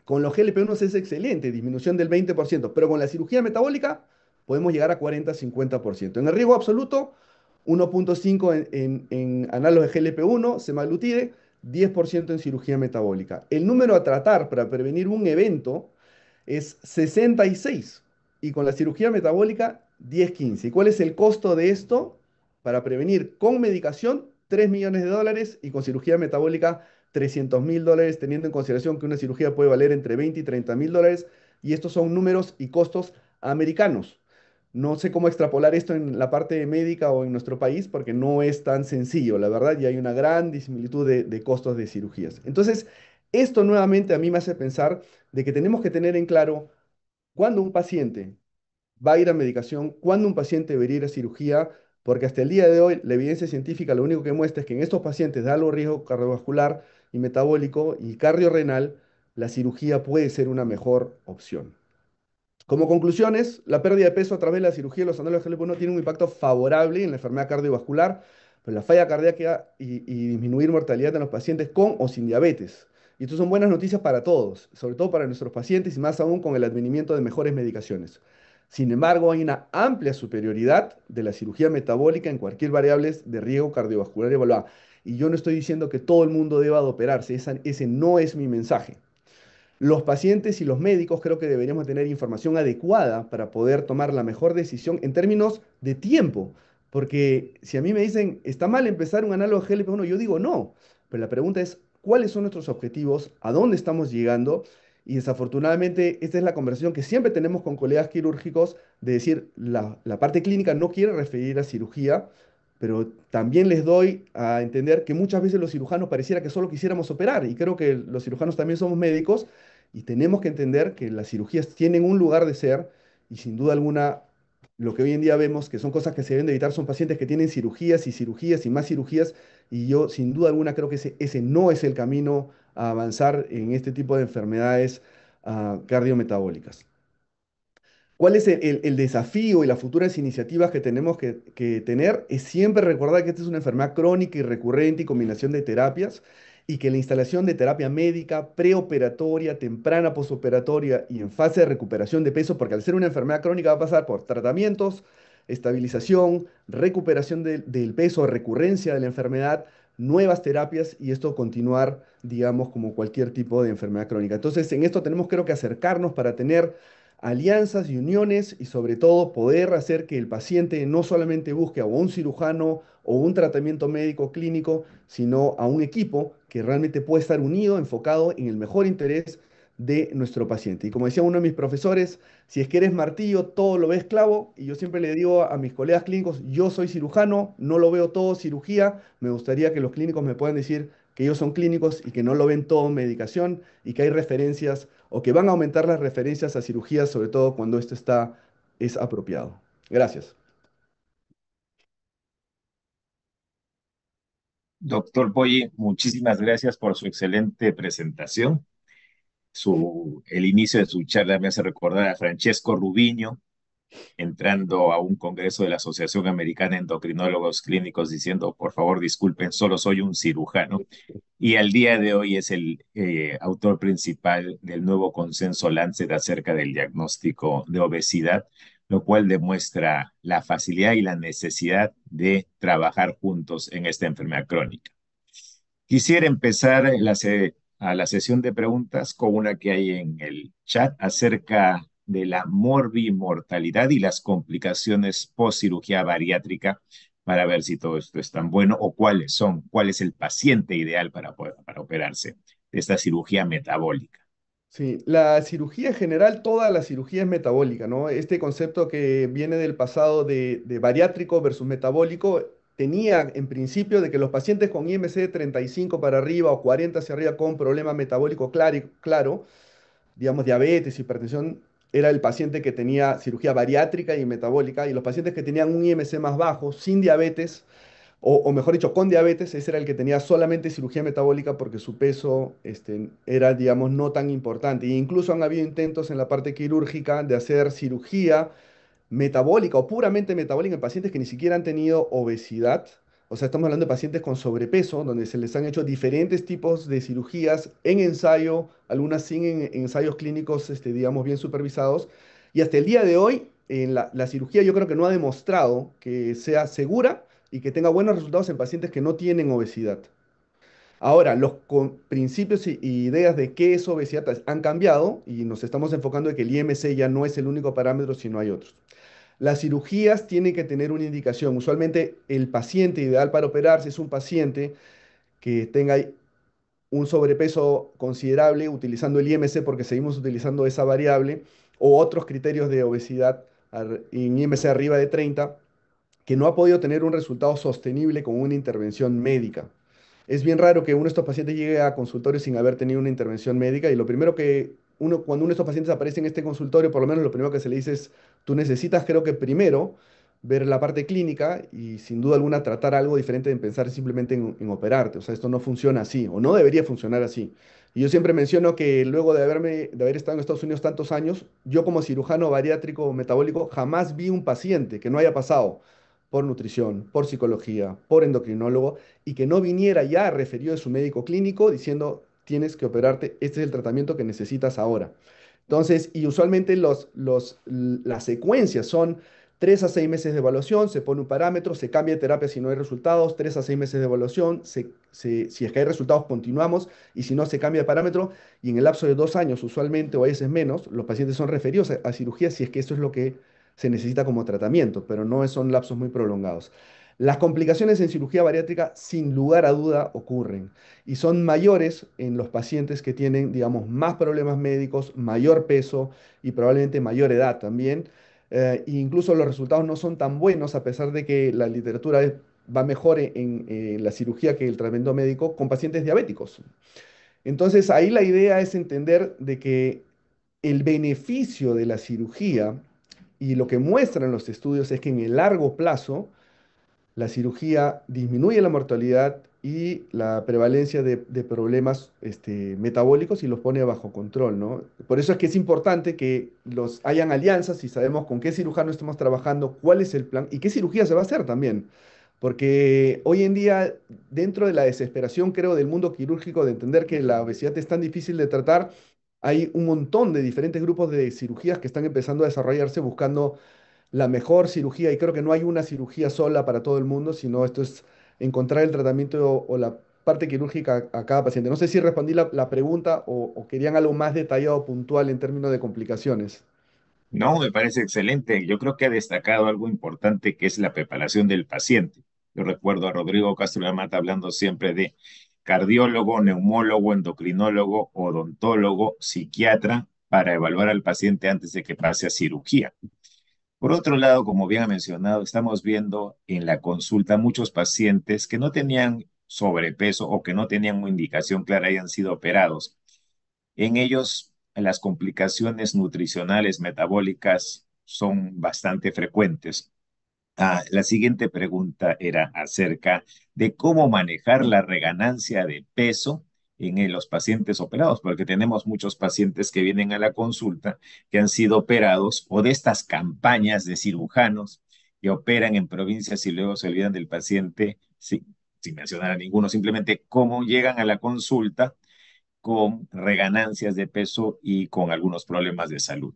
[SPEAKER 3] con los GLP-1 es excelente, disminución del 20%, pero con la cirugía metabólica podemos llegar a 40-50%. En el riesgo absoluto, 1,5 en análogos de GLP-1, semaglutide, 10% en cirugía metabólica. El número a tratar para prevenir un evento es 66 y con la cirugía metabólica 10-15. ¿Y cuál es el costo de esto? Para prevenir con medicación, 3 millones de dólares y con cirugía metabólica, 300.000 dólares, teniendo en consideración que una cirugía puede valer entre 20 y 30.000 dólares. Y estos son números y costos americanos. No sé cómo extrapolar esto en la parte médica o en nuestro país porque no es tan sencillo, la verdad, y hay una gran disimilitud de costos de cirugías. Entonces, esto nuevamente a mí me hace pensar de que tenemos que tener en claro cuándo un paciente va a ir a medicación, cuándo un paciente debería ir a cirugía, porque hasta el día de hoy la evidencia científica lo único que muestra es que en estos pacientes de alto riesgo cardiovascular y metabólico y cardiorrenal, la cirugía puede ser una mejor opción. Como conclusiones, la pérdida de peso a través de la cirugía de los análogos GLP-1 tiene un impacto favorable en la enfermedad cardiovascular, pues la falla cardíaca y disminuir mortalidad en los pacientes con o sin diabetes. Y esto son buenas noticias para todos, sobre todo para nuestros pacientes y más aún con el advenimiento de mejores medicaciones. Sin embargo, hay una amplia superioridad de la cirugía metabólica en cualquier variable de riesgo cardiovascular evaluada. Y yo no estoy diciendo que todo el mundo deba de operarse, ese no es mi mensaje. Los pacientes y los médicos creo que deberíamos tener información adecuada para poder tomar la mejor decisión en términos de tiempo. Porque si a mí me dicen, ¿está mal empezar un análogo GLP-1? Yo digo no. Pero la pregunta es, ¿cuáles son nuestros objetivos? ¿A dónde estamos llegando? Y desafortunadamente, esta es la conversación que siempre tenemos con colegas quirúrgicos de decir, la parte clínica no quiere referir a cirugía, pero también les doy a entender que muchas veces los cirujanos pareciera que solo quisiéramos operar. Y creo que los cirujanos también somos médicos y tenemos que entender que las cirugías tienen un lugar de ser y sin duda alguna lo que hoy en día vemos que son cosas que se deben de evitar son pacientes que tienen cirugías y cirugías y más cirugías y yo sin duda alguna creo que ese no es el camino a avanzar en este tipo de enfermedades cardiometabólicas. ¿Cuál es el desafío y las futuras iniciativas que tenemos que tener? Es siempre recordar que esta es una enfermedad crónica y recurrente y combinación de terapias y que la instalación de terapia médica preoperatoria, temprana posoperatoria y en fase de recuperación de peso, porque al ser una enfermedad crónica va a pasar por tratamientos, estabilización, recuperación del peso, recurrencia de la enfermedad, nuevas terapias y esto continuar, digamos, como cualquier tipo de enfermedad crónica. Entonces, en esto tenemos creo que acercarnos para tener alianzas y uniones y sobre todo poder hacer que el paciente no solamente busque a un cirujano o un tratamiento médico clínico, sino a un equipo que realmente puede estar unido, enfocado en el mejor interés de nuestro paciente. Y como decía uno de mis profesores, si es que eres martillo, todo lo ves clavo. Y yo siempre le digo a mis colegas clínicos, yo soy cirujano, no lo veo todo cirugía. Me gustaría que los clínicos me puedan decir que ellos son clínicos y que no lo ven todo medicación y que hay referencias o que van a aumentar las referencias a cirugías, sobre todo cuando es apropiado. Gracias.
[SPEAKER 2] Doctor Poggi, muchísimas gracias por su excelente presentación. El inicio de su charla me hace recordar a Francesco Rubiño entrando a un congreso de la Asociación Americana de Endocrinólogos Clínicos diciendo, por favor, disculpen, solo soy un cirujano. Y al día de hoy es el autor principal del nuevo consenso Lancet acerca del diagnóstico de obesidad, lo cual demuestra la facilidad y la necesidad de trabajar juntos en esta enfermedad crónica. Quisiera empezar a la sesión de preguntas con una que hay en el chat acerca de la morbimortalidad y las complicaciones post-cirugía bariátrica para ver si todo esto es tan bueno o cuál es el paciente ideal para operarse de esta cirugía metabólica.
[SPEAKER 3] Sí, la cirugía en general, toda la cirugía es metabólica, ¿no? Este concepto que viene del pasado de bariátrico versus metabólico tenía en principio de que los pacientes con IMC de 35 para arriba o 40 hacia arriba con problema metabólico claro, digamos diabetes, hipertensión, era el paciente que tenía cirugía bariátrica y metabólica y los pacientes que tenían un IMC más bajo, sin diabetes, o mejor dicho, con diabetes, ese era el que tenía solamente cirugía metabólica porque su peso era, digamos, no tan importante. E incluso han habido intentos en la parte quirúrgica de hacer cirugía metabólica o puramente metabólica en pacientes que ni siquiera han tenido obesidad O sea, estamos hablando de pacientes con sobrepeso, donde se les han hecho diferentes tipos de cirugías en ensayo, algunas sin ensayos clínicos, digamos, bien supervisados. Y hasta el día de hoy, en la cirugía yo creo que no ha demostrado que sea segura y que tenga buenos resultados en pacientes que no tienen obesidad. Ahora, los principios y ideas de qué es obesidad han cambiado y nos estamos enfocando en que el IMC ya no es el único parámetro, sino hay otros. Las cirugías tienen que tener una indicación. Usualmente el paciente ideal para operarse es un paciente que tenga un sobrepeso considerable utilizando el IMC porque seguimos utilizando esa variable o otros criterios de obesidad en IMC arriba de 30 que no ha podido tener un resultado sostenible con una intervención médica. Es bien raro que uno de estos pacientes llegue a consultorio sin haber tenido una intervención médica y lo primero que cuando uno de estos pacientes aparece en este consultorio, por lo menos lo primero que se le dice es, tú necesitas, creo que primero, ver la parte clínica y sin duda alguna tratar algo diferente de pensar simplemente en operarte. O sea, esto no funciona así o no debería funcionar así. Y yo siempre menciono que luego de haber estado en Estados Unidos tantos años, yo como cirujano bariátrico metabólico jamás vi un paciente que no haya pasado por nutrición, por psicología, por endocrinólogo y que no viniera ya referido de su médico clínico diciendo tienes que operarte, este es el tratamiento que necesitas ahora. Entonces, y usualmente las secuencias son 3 a 6 meses de evaluación, se pone un parámetro, se cambia de terapia si no hay resultados, 3 a 6 meses de evaluación, si es que hay resultados continuamos y si no se cambia de parámetro y en el lapso de 2 años usualmente o a veces menos, los pacientes son referidos a cirugía si es que eso es lo que se necesita como tratamiento, pero no son lapsos muy prolongados. Las complicaciones en cirugía bariátrica sin lugar a duda ocurren y son mayores en los pacientes que tienen, digamos, más problemas médicos, mayor peso y probablemente mayor edad también. E incluso los resultados no son tan buenos a pesar de que la literatura va mejor en la cirugía que el tratamiento médico con pacientes diabéticos. Entonces ahí la idea es entender de que el beneficio de la cirugía y lo que muestran los estudios es que en el largo plazo la cirugía disminuye la mortalidad y la prevalencia de problemas metabólicos y los pone bajo control, ¿no? Por eso es que es importante que hayan alianzas y sabemos con qué cirujano estamos trabajando, cuál es el plan y qué cirugía se va a hacer también. Porque hoy en día, dentro de la desesperación, creo, del mundo quirúrgico, de entender que la obesidad es tan difícil de tratar, hay un montón de diferentes grupos de cirugías que están empezando a desarrollarse buscando la mejor cirugía y creo que no hay una cirugía sola para todo el mundo, sino esto es encontrar el tratamiento o la parte quirúrgica a cada paciente. No sé si respondí la pregunta o querían algo más detallado, puntual en términos de complicaciones.
[SPEAKER 2] No, me parece excelente. Yo creo que ha destacado algo importante que es la preparación del paciente. Yo recuerdo a Rodrigo Castro Lamata hablando siempre de cardiólogo, neumólogo, endocrinólogo, odontólogo, psiquiatra para evaluar al paciente antes de que pase a cirugía. Por otro lado, como bien ha mencionado, estamos viendo en la consulta muchos pacientes que no tenían sobrepeso o que no tenían una indicación clara y han sido operados. En ellos, las complicaciones nutricionales metabólicas son bastante frecuentes. La siguiente pregunta era acerca de cómo manejar la reganancia de peso en los pacientes operados, porque tenemos muchos pacientes que vienen a la consulta que han sido operados o de estas campañas de cirujanos que operan en provincias y luego se olvidan del paciente sin mencionar a ninguno, simplemente cómo llegan a la consulta con reganancias de peso y con algunos problemas de salud.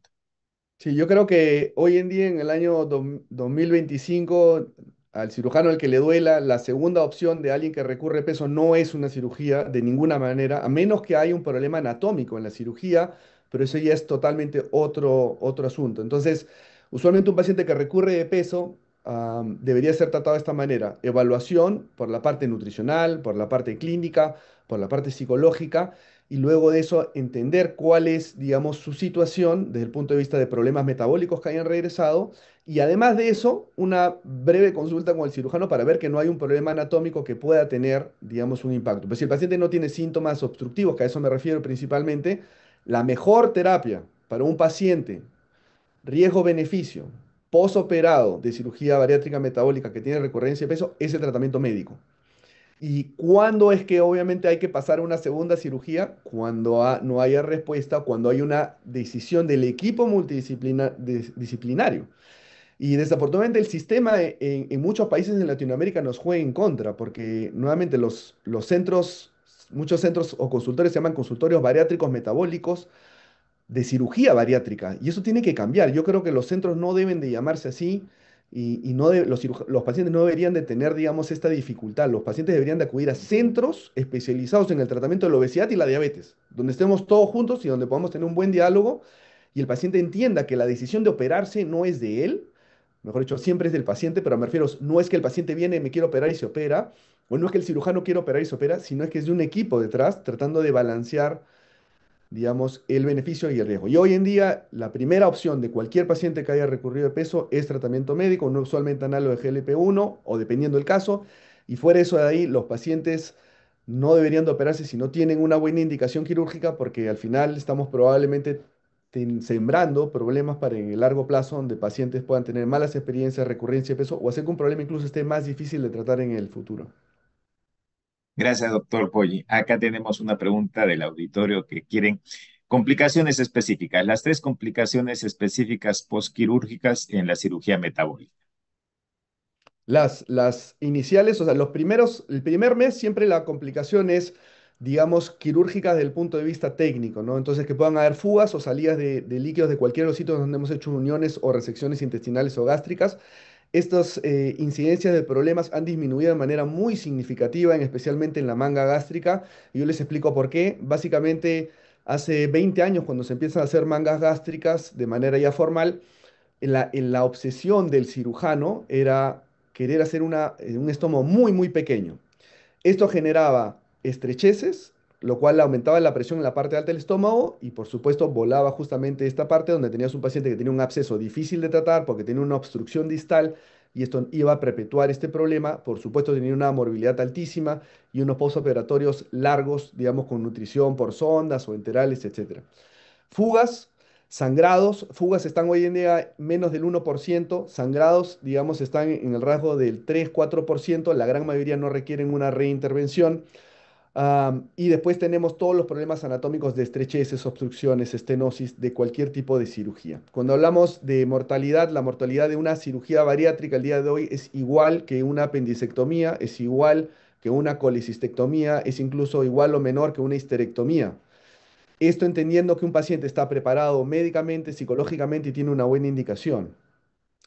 [SPEAKER 3] Sí, yo creo que hoy en día, en el año 2025, al cirujano al que le duela, la segunda opción de alguien que recurre a peso no es una cirugía de ninguna manera, a menos que haya un problema anatómico en la cirugía, pero eso ya es totalmente otro asunto. Entonces, usualmente un paciente que recurre de peso debería ser tratado de esta manera: evaluación por la parte nutricional, por la parte clínica, por la parte psicológica y luego de eso entender cuál es, digamos, su situación desde el punto de vista de problemas metabólicos que hayan regresado y además de eso, una breve consulta con el cirujano para ver que no hay un problema anatómico que pueda tener, digamos, un impacto. Pues si el paciente no tiene síntomas obstructivos, que a eso me refiero principalmente, la mejor terapia para un paciente, riesgo-beneficio, posoperado de cirugía bariátrica metabólica que tiene recurrencia de peso, es el tratamiento médico. ¿Y cuándo es que obviamente hay que pasar a una segunda cirugía? Cuando no haya respuesta, cuando hay una decisión del equipo multidisciplinario. Y desafortunadamente el sistema en muchos países de Latinoamérica nos juega en contra, porque nuevamente los centros, muchos centros o consultorios se llaman consultorios bariátricos metabólicos de cirugía bariátrica. Y eso tiene que cambiar. Yo creo que los centros no deben de llamarse así y no los pacientes no deberían de tener, digamos, esta dificultad. Los pacientes deberían de acudir a centros especializados en el tratamiento de la obesidad y la diabetes, donde estemos todos juntos y donde podamos tener un buen diálogo y el paciente entienda que la decisión de operarse no es de él, mejor dicho, siempre es del paciente, pero me refiero, no es que el paciente viene, me quiere operar y se opera, o no es que el cirujano quiere operar y se opera, sino es que es de un equipo detrás tratando de balancear, digamos, el beneficio y el riesgo. Y hoy en día, la primera opción de cualquier paciente que haya recurrido de peso es tratamiento médico, no usualmente análogo de GLP-1 o dependiendo del caso. Y fuera eso de ahí, los pacientes no deberían de operarse si no tienen una buena indicación quirúrgica, porque al final estamos probablemente sembrando problemas para en el largo plazo, donde pacientes puedan tener malas experiencias, recurrencia de peso o hacer que un problema incluso esté más difícil de tratar en el futuro.
[SPEAKER 2] Gracias, doctor Poggi. Acá tenemos una pregunta del auditorio que quieren complicaciones específicas, las tres complicaciones específicas postquirúrgicas en la cirugía metabólica.
[SPEAKER 3] Las iniciales, o sea, el primer mes siempre la complicación es, digamos, quirúrgica desde el punto de vista técnico, ¿no? Entonces que puedan haber fugas o salidas de líquidos de cualquiera de los sitios donde hemos hecho uniones o resecciones intestinales o gástricas. Estas incidencias de problemas han disminuido de manera muy significativa, especialmente en la manga gástrica. Y yo les explico por qué. Básicamente, hace 20 años, cuando se empiezan a hacer mangas gástricas de manera ya formal, en la obsesión del cirujano era querer hacer un estómago muy, muy pequeño. Esto generaba estrecheces, lo cual aumentaba la presión en la parte alta del estómago y por supuesto volaba justamente esta parte donde tenías un paciente que tenía un absceso difícil de tratar porque tenía una obstrucción distal y esto iba a perpetuar este problema. Por supuesto tenía una morbilidad altísima y unos postoperatorios largos, digamos, con nutrición por sondas o enterales, etcétera. Fugas, sangrados, fugas están hoy en día menos del 1%, sangrados, digamos, están en el rasgo del 3-4%, la gran mayoría no requieren una reintervención. Y después tenemos todos los problemas anatómicos de estrecheces, obstrucciones, estenosis, de cualquier tipo de cirugía. Cuando hablamos de mortalidad, la mortalidad de una cirugía bariátrica el día de hoy es igual que una apendicectomía, es igual que una colecistectomía, es incluso igual o menor que una histerectomía. Esto entendiendo que un paciente está preparado médicamente, psicológicamente y tiene una buena indicación.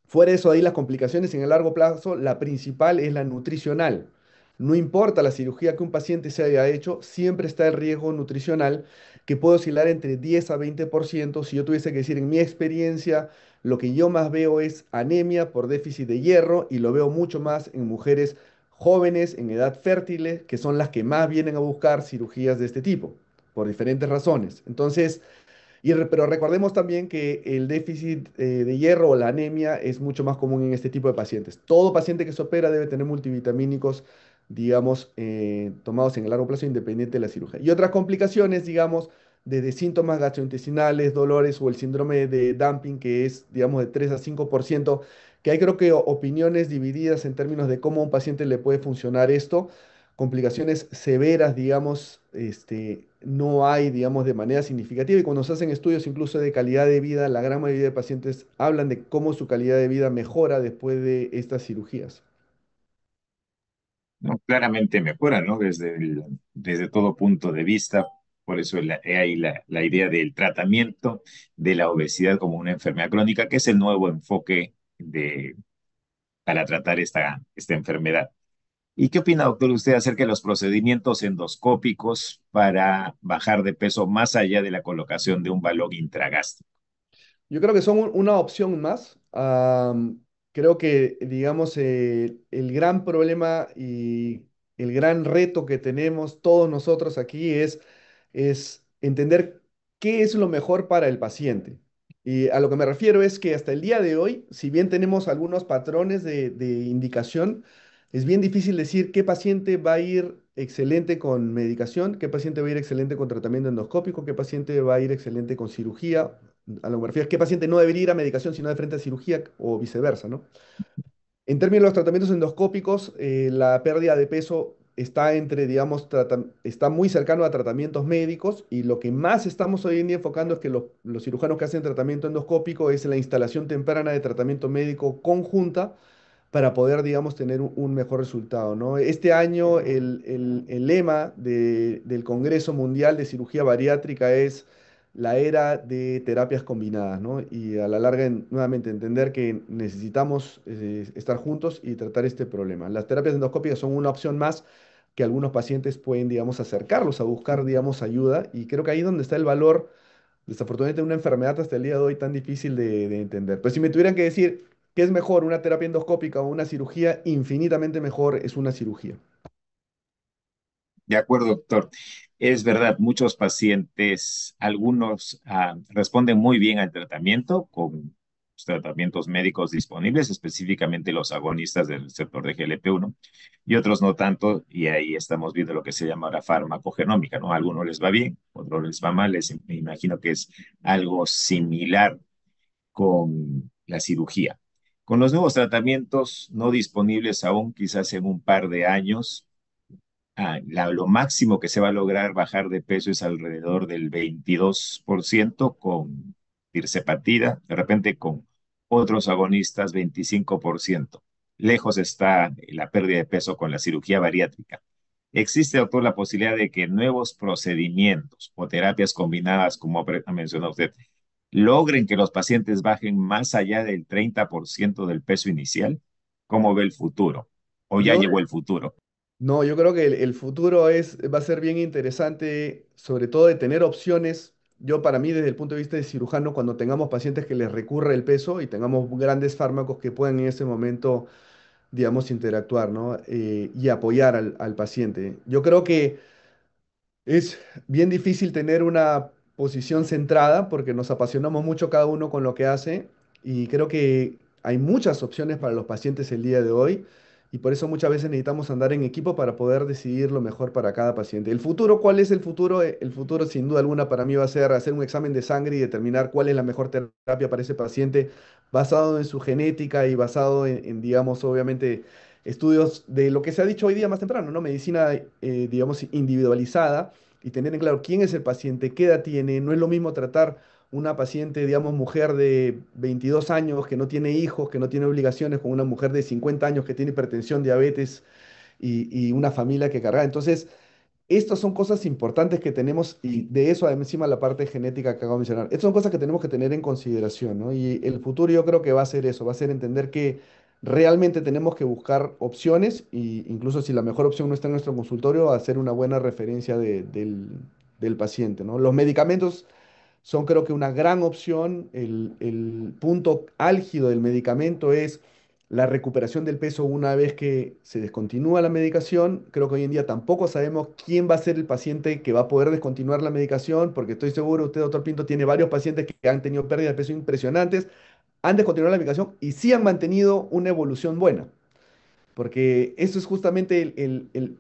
[SPEAKER 3] Fuera de eso, ahí las complicaciones en el largo plazo, la principal es la nutricional. No importa la cirugía que un paciente se haya hecho, siempre está el riesgo nutricional que puede oscilar entre 10 a 20%. Si yo tuviese que decir en mi experiencia, lo que yo más veo es anemia por déficit de hierro y lo veo mucho más en mujeres jóvenes en edad fértil, que son las que más vienen a buscar cirugías de este tipo, por diferentes razones. Entonces, pero recordemos también que el déficit de hierro o la anemia es mucho más común en este tipo de pacientes. Todo paciente que se opera debe tener multivitamínicos, digamos, tomados en el largo plazo independiente de la cirugía. Y otras complicaciones, digamos, desde síntomas gastrointestinales, dolores o el síndrome de dumping, que es, digamos, de 3 a 5%, que hay creo que opiniones divididas en términos de cómo a un paciente le puede funcionar esto. Complicaciones severas, digamos, no hay, digamos, de manera significativa. Y cuando se hacen estudios incluso de calidad de vida, la gran mayoría de pacientes hablan de cómo su calidad de vida mejora después de estas cirugías.
[SPEAKER 2] ¿No? Claramente mejora, ¿no? Desde todo punto de vista. Por eso he ahí la idea del tratamiento de la obesidad como una enfermedad crónica, que es el nuevo enfoque para tratar esta enfermedad. ¿Y qué opina, doctor, usted acerca de los procedimientos endoscópicos para bajar de peso más allá de la colocación de un balón intragástrico?
[SPEAKER 3] Yo creo que son una opción más. Creo que, digamos, el gran problema y el gran reto que tenemos todos nosotros aquí es entender qué es lo mejor para el paciente. Y a lo que me refiero es que hasta el día de hoy, si bien tenemos algunos patrones de indicación, es bien difícil decir qué paciente va a ir excelente con medicación, qué paciente va a ir excelente con tratamiento endoscópico, qué paciente va a ir excelente con cirugía. A lo que me refiero es qué paciente no debería ir a medicación sino de frente a cirugía o viceversa, ¿no? En términos de los tratamientos endoscópicos, la pérdida de peso está entre, digamos, está muy cercano a tratamientos médicos y lo que más estamos hoy en día enfocando es que los cirujanos que hacen tratamiento endoscópico es la instalación temprana de tratamiento médico conjunta para poder, digamos, tener un mejor resultado, ¿no? Este año el lema del Congreso Mundial de Cirugía Bariátrica es la era de terapias combinadas, ¿no? Y a la larga, nuevamente, entender que necesitamos estar juntos y tratar este problema. Las terapias endoscópicas son una opción más que algunos pacientes pueden, digamos, acercarlos a buscar, digamos, ayuda. Y creo que ahí es donde está el valor, desafortunadamente, de una enfermedad hasta el día de hoy tan difícil de entender. Pues si me tuvieran que decir qué es mejor, una terapia endoscópica o una cirugía, infinitamente mejor es una cirugía.
[SPEAKER 2] De acuerdo, doctor. Es verdad, muchos pacientes, algunos responden muy bien al tratamiento con los tratamientos médicos disponibles, específicamente los agonistas del receptor de GLP-1, y otros no tanto, y ahí estamos viendo lo que se llama la farmacogenómica, ¿no? A algunos les va bien, a otros les va mal, me imagino que es algo similar con la cirugía. Con los nuevos tratamientos no disponibles aún, quizás en un par de años, lo máximo que se va a lograr bajar de peso es alrededor del 22% con tirzepatida, de repente con otros agonistas 25%. Lejos está la pérdida de peso con la cirugía bariátrica. Existe, doctor, la posibilidad de que nuevos procedimientos o terapias combinadas, como ha mencionado usted, logren que los pacientes bajen más allá del 30% del peso inicial. ¿Cómo ve el futuro? ¿O ya
[SPEAKER 3] Yo
[SPEAKER 2] llegó el futuro?
[SPEAKER 3] No, yo creo que el futuro va a ser bien interesante, sobre todo de tener opciones. Yo para mí, desde el punto de vista de cirujano, cuando tengamos pacientes que les recurra el peso y tengamos grandes fármacos que puedan en ese momento, digamos, interactuar, ¿no? Y apoyar al paciente. Yo creo que es bien difícil tener una posición centrada porque nos apasionamos mucho cada uno con lo que hace y creo que hay muchas opciones para los pacientes el día de hoy y por eso muchas veces necesitamos andar en equipo para poder decidir lo mejor para cada paciente. ¿El futuro? ¿Cuál es el futuro? El futuro sin duda alguna para mí va a ser hacer un examen de sangre y determinar cuál es la mejor terapia para ese paciente basado en su genética y basado digamos, obviamente estudios de lo que se ha dicho hoy día más temprano, ¿no? Medicina, digamos, individualizada y tener en claro quién es el paciente, qué edad tiene. No es lo mismo tratar una paciente, digamos, mujer de 22 años que no tiene hijos, que no tiene obligaciones, con una mujer de 50 años que tiene hipertensión, diabetes y una familia que cargar. Entonces, estas son cosas importantes que tenemos y de eso encima la parte genética que acabo de mencionar. Estas son cosas que tenemos que tener en consideración, ¿no? Y el futuro yo creo que va a ser eso, va a ser entender que realmente tenemos que buscar opciones y incluso si la mejor opción no está en nuestro consultorio, hacer una buena referencia del paciente, ¿no? Los medicamentos son creo que una gran opción. El punto álgido del medicamento es la recuperación del peso una vez que se descontinúa la medicación. Creo que hoy en día tampoco sabemos quién va a ser el paciente que va a poder descontinuar la medicación, porque estoy seguro, usted, doctor Pinto, tiene varios pacientes que han tenido pérdidas de peso impresionantes, han descontinuado la medicación y sí han mantenido una evolución buena. Porque eso es justamente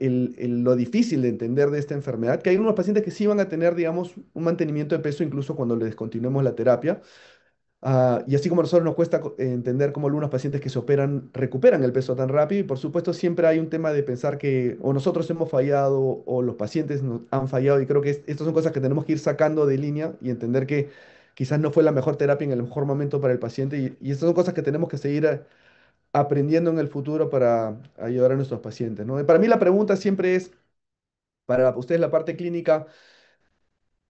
[SPEAKER 3] lo difícil de entender de esta enfermedad, que hay unos pacientes que sí van a tener, digamos, un mantenimiento de peso incluso cuando le descontinuemos la terapia. Y así como a nosotros nos cuesta entender cómo algunos pacientes que se operan recuperan el peso tan rápido, y por supuesto siempre hay un tema de pensar que o nosotros hemos fallado o los pacientes nos han fallado, y creo que estas son cosas que tenemos que ir sacando de línea y entender que quizás no fue la mejor terapia en el mejor momento para el paciente, y estas son cosas que tenemos que seguir aprendiendo en el futuro para ayudar a nuestros pacientes, ¿no? Para mí la pregunta siempre es, para ustedes la parte clínica,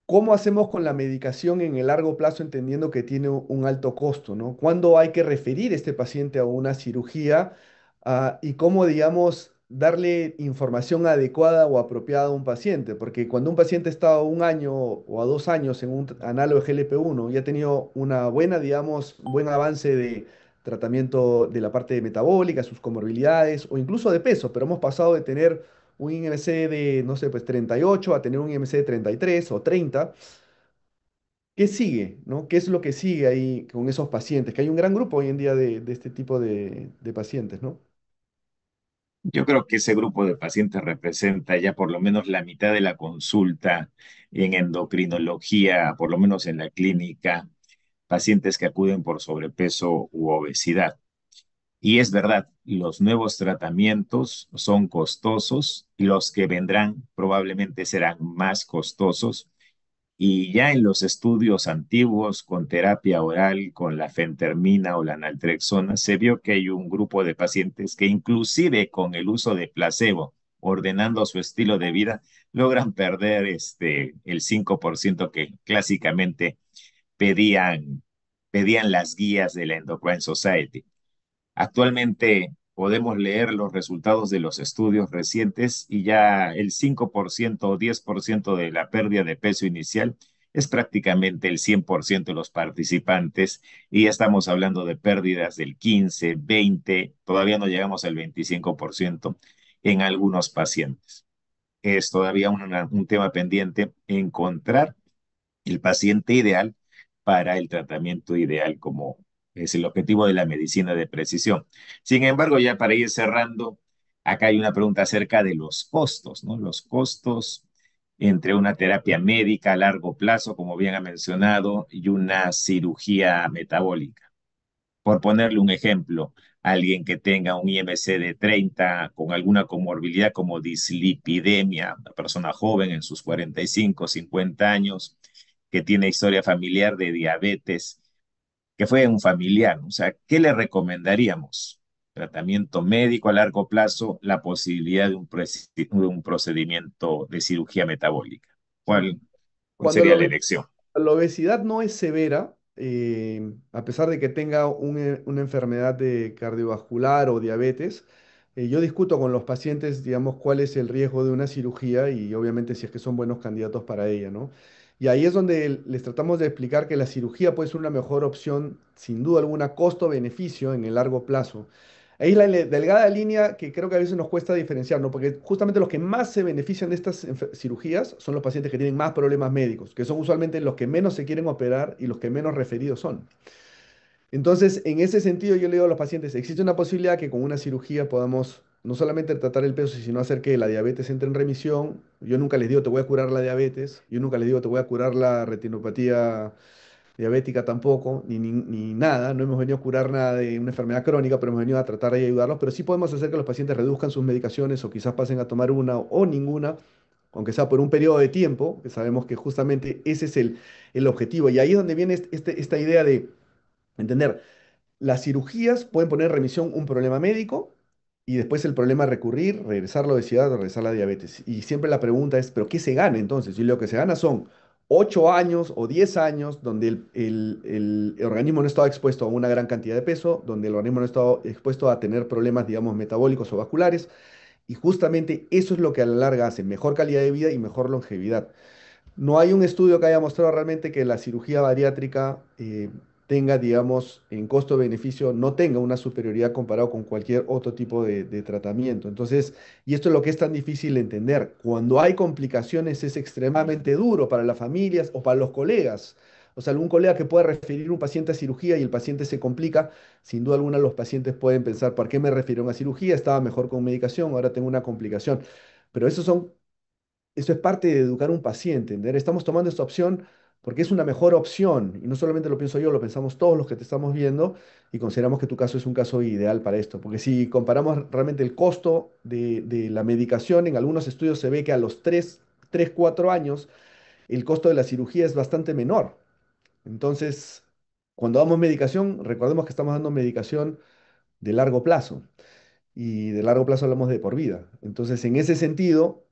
[SPEAKER 3] ¿cómo hacemos con la medicación en el largo plazo, entendiendo que tiene un alto costo, ¿no? ¿Cuándo hay que referir este paciente a una cirugía, y cómo, digamos, darle información adecuada o apropiada a un paciente? Porque cuando un paciente está a un año o a 2 años en un análogo de GLP-1 y ha tenido una buena, digamos, buen avance de tratamiento de la parte metabólica, sus comorbilidades o incluso de peso, pero hemos pasado de tener un IMC de, no sé, pues 38 a tener un IMC de 33 o 30. ¿Qué sigue, no? ¿Qué es lo que sigue ahí con esos pacientes? Que hay un gran grupo hoy en día de este tipo de pacientes, ¿no?
[SPEAKER 2] Yo creo que ese grupo de pacientes representa ya por lo menos la mitad de la consulta en endocrinología, por lo menos en la clínica, pacientes que acuden por sobrepeso u obesidad. Y es verdad, los nuevos tratamientos son costosos y los que vendrán probablemente serán más costosos. Y ya en los estudios antiguos con terapia oral, con la fentermina o la naltrexona, se vio que hay un grupo de pacientes que inclusive con el uso de placebo, ordenando su estilo de vida, logran perder el 5% que clásicamente pedían, pedían las guías de la Endocrine Society. Actualmente podemos leer los resultados de los estudios recientes y ya el 5% o 10% de la pérdida de peso inicial es prácticamente el 100% de los participantes y ya estamos hablando de pérdidas del 15, 20, todavía no llegamos al 25% en algunos pacientes. Es todavía un tema pendiente encontrar el paciente ideal para el tratamiento ideal, como es el objetivo de la medicina de precisión. Sin embargo, ya para ir cerrando, acá hay una pregunta acerca de los costos, ¿no? Los costos entre una terapia médica a largo plazo, como bien ha mencionado, y una cirugía metabólica. Por ponerle un ejemplo, alguien que tenga un IMC de 30 con alguna comorbilidad como dislipidemia, una persona joven en sus 45, 50 años, que tiene historia familiar de diabetes, que fue un familiar, ¿no? O sea, ¿qué le recomendaríamos? Tratamiento médico a largo plazo, la posibilidad de un procedimiento de cirugía metabólica.
[SPEAKER 3] Sí.
[SPEAKER 2] ¿Cuál
[SPEAKER 3] Cuando
[SPEAKER 2] sería
[SPEAKER 3] la
[SPEAKER 2] la elección?
[SPEAKER 3] La obesidad no es severa, a pesar de que tenga una enfermedad de cardiovascular o diabetes. Yo discuto con los pacientes, digamos, cuál es el riesgo de una cirugía y obviamente si es que son buenos candidatos para ella, ¿no? Y ahí es donde les tratamos de explicar que la cirugía puede ser una mejor opción, sin duda alguna, costo-beneficio en el largo plazo. Ahí es la delgada línea que creo que a veces nos cuesta diferenciar, ¿no? Porque justamente los que más se benefician de estas cirugías son los pacientes que tienen más problemas médicos, que son usualmente los que menos se quieren operar y los que menos referidos son. Entonces, en ese sentido, yo le digo a los pacientes, existe una posibilidad que con una cirugía podamos no solamente tratar el peso, sino hacer que la diabetes entre en remisión. Yo nunca les digo, te voy a curar la diabetes, yo nunca les digo, te voy a curar la retinopatía diabética tampoco, ni nada. No hemos venido a curar nada de una enfermedad crónica, pero hemos venido a tratar de ayudarlos. Pero sí podemos hacer que los pacientes reduzcan sus medicaciones o quizás pasen a tomar una o ninguna, aunque sea por un periodo de tiempo, que sabemos que justamente ese es el objetivo. Y ahí es donde viene esta idea de entender. Las cirugías pueden poner en remisión un problema médico y después el problema recurrir, regresar la obesidad o regresar la diabetes. Y siempre la pregunta es, ¿pero qué se gana entonces? Y lo que se gana son 8 años o 10 años donde el organismo no estaba expuesto a una gran cantidad de peso, donde el organismo no estaba expuesto a tener problemas, digamos, metabólicos o vasculares. Y justamente eso es lo que a la larga hace mejor calidad de vida y mejor longevidad. No hay un estudio que haya mostrado realmente que la cirugía bariátrica tenga, digamos, en costo-beneficio, no tenga una superioridad comparado con cualquier otro tipo de tratamiento. Entonces, y esto es lo que es tan difícil de entender. Cuando hay complicaciones es extremadamente duro para las familias o para los colegas. O sea, algún colega que pueda referir un paciente a cirugía y el paciente se complica, sin duda alguna los pacientes pueden pensar, ¿por qué me refirieron a cirugía? Estaba mejor con medicación, ahora tengo una complicación. Pero eso es parte de educar a un paciente, ¿entender? Estamos tomando esta opción porque es una mejor opción. Y no solamente lo pienso yo, lo pensamos todos los que te estamos viendo y consideramos que tu caso es un caso ideal para esto. Porque si comparamos realmente el costo de la medicación, en algunos estudios se ve que a los 4 años el costo de la cirugía es bastante menor. Entonces, cuando damos medicación, recordemos que estamos dando medicación de largo plazo. Y de largo plazo hablamos de por vida. Entonces, en ese sentido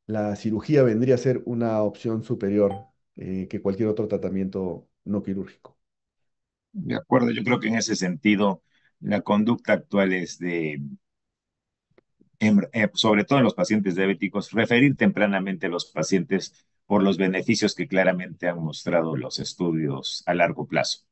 [SPEAKER 3] la cirugía vendría a ser una opción superior que cualquier otro tratamiento no quirúrgico.
[SPEAKER 2] De acuerdo, yo creo que en ese sentido la conducta actual es sobre todo en los pacientes diabéticos, referir tempranamente a los pacientes por los beneficios que claramente han mostrado los estudios a largo plazo.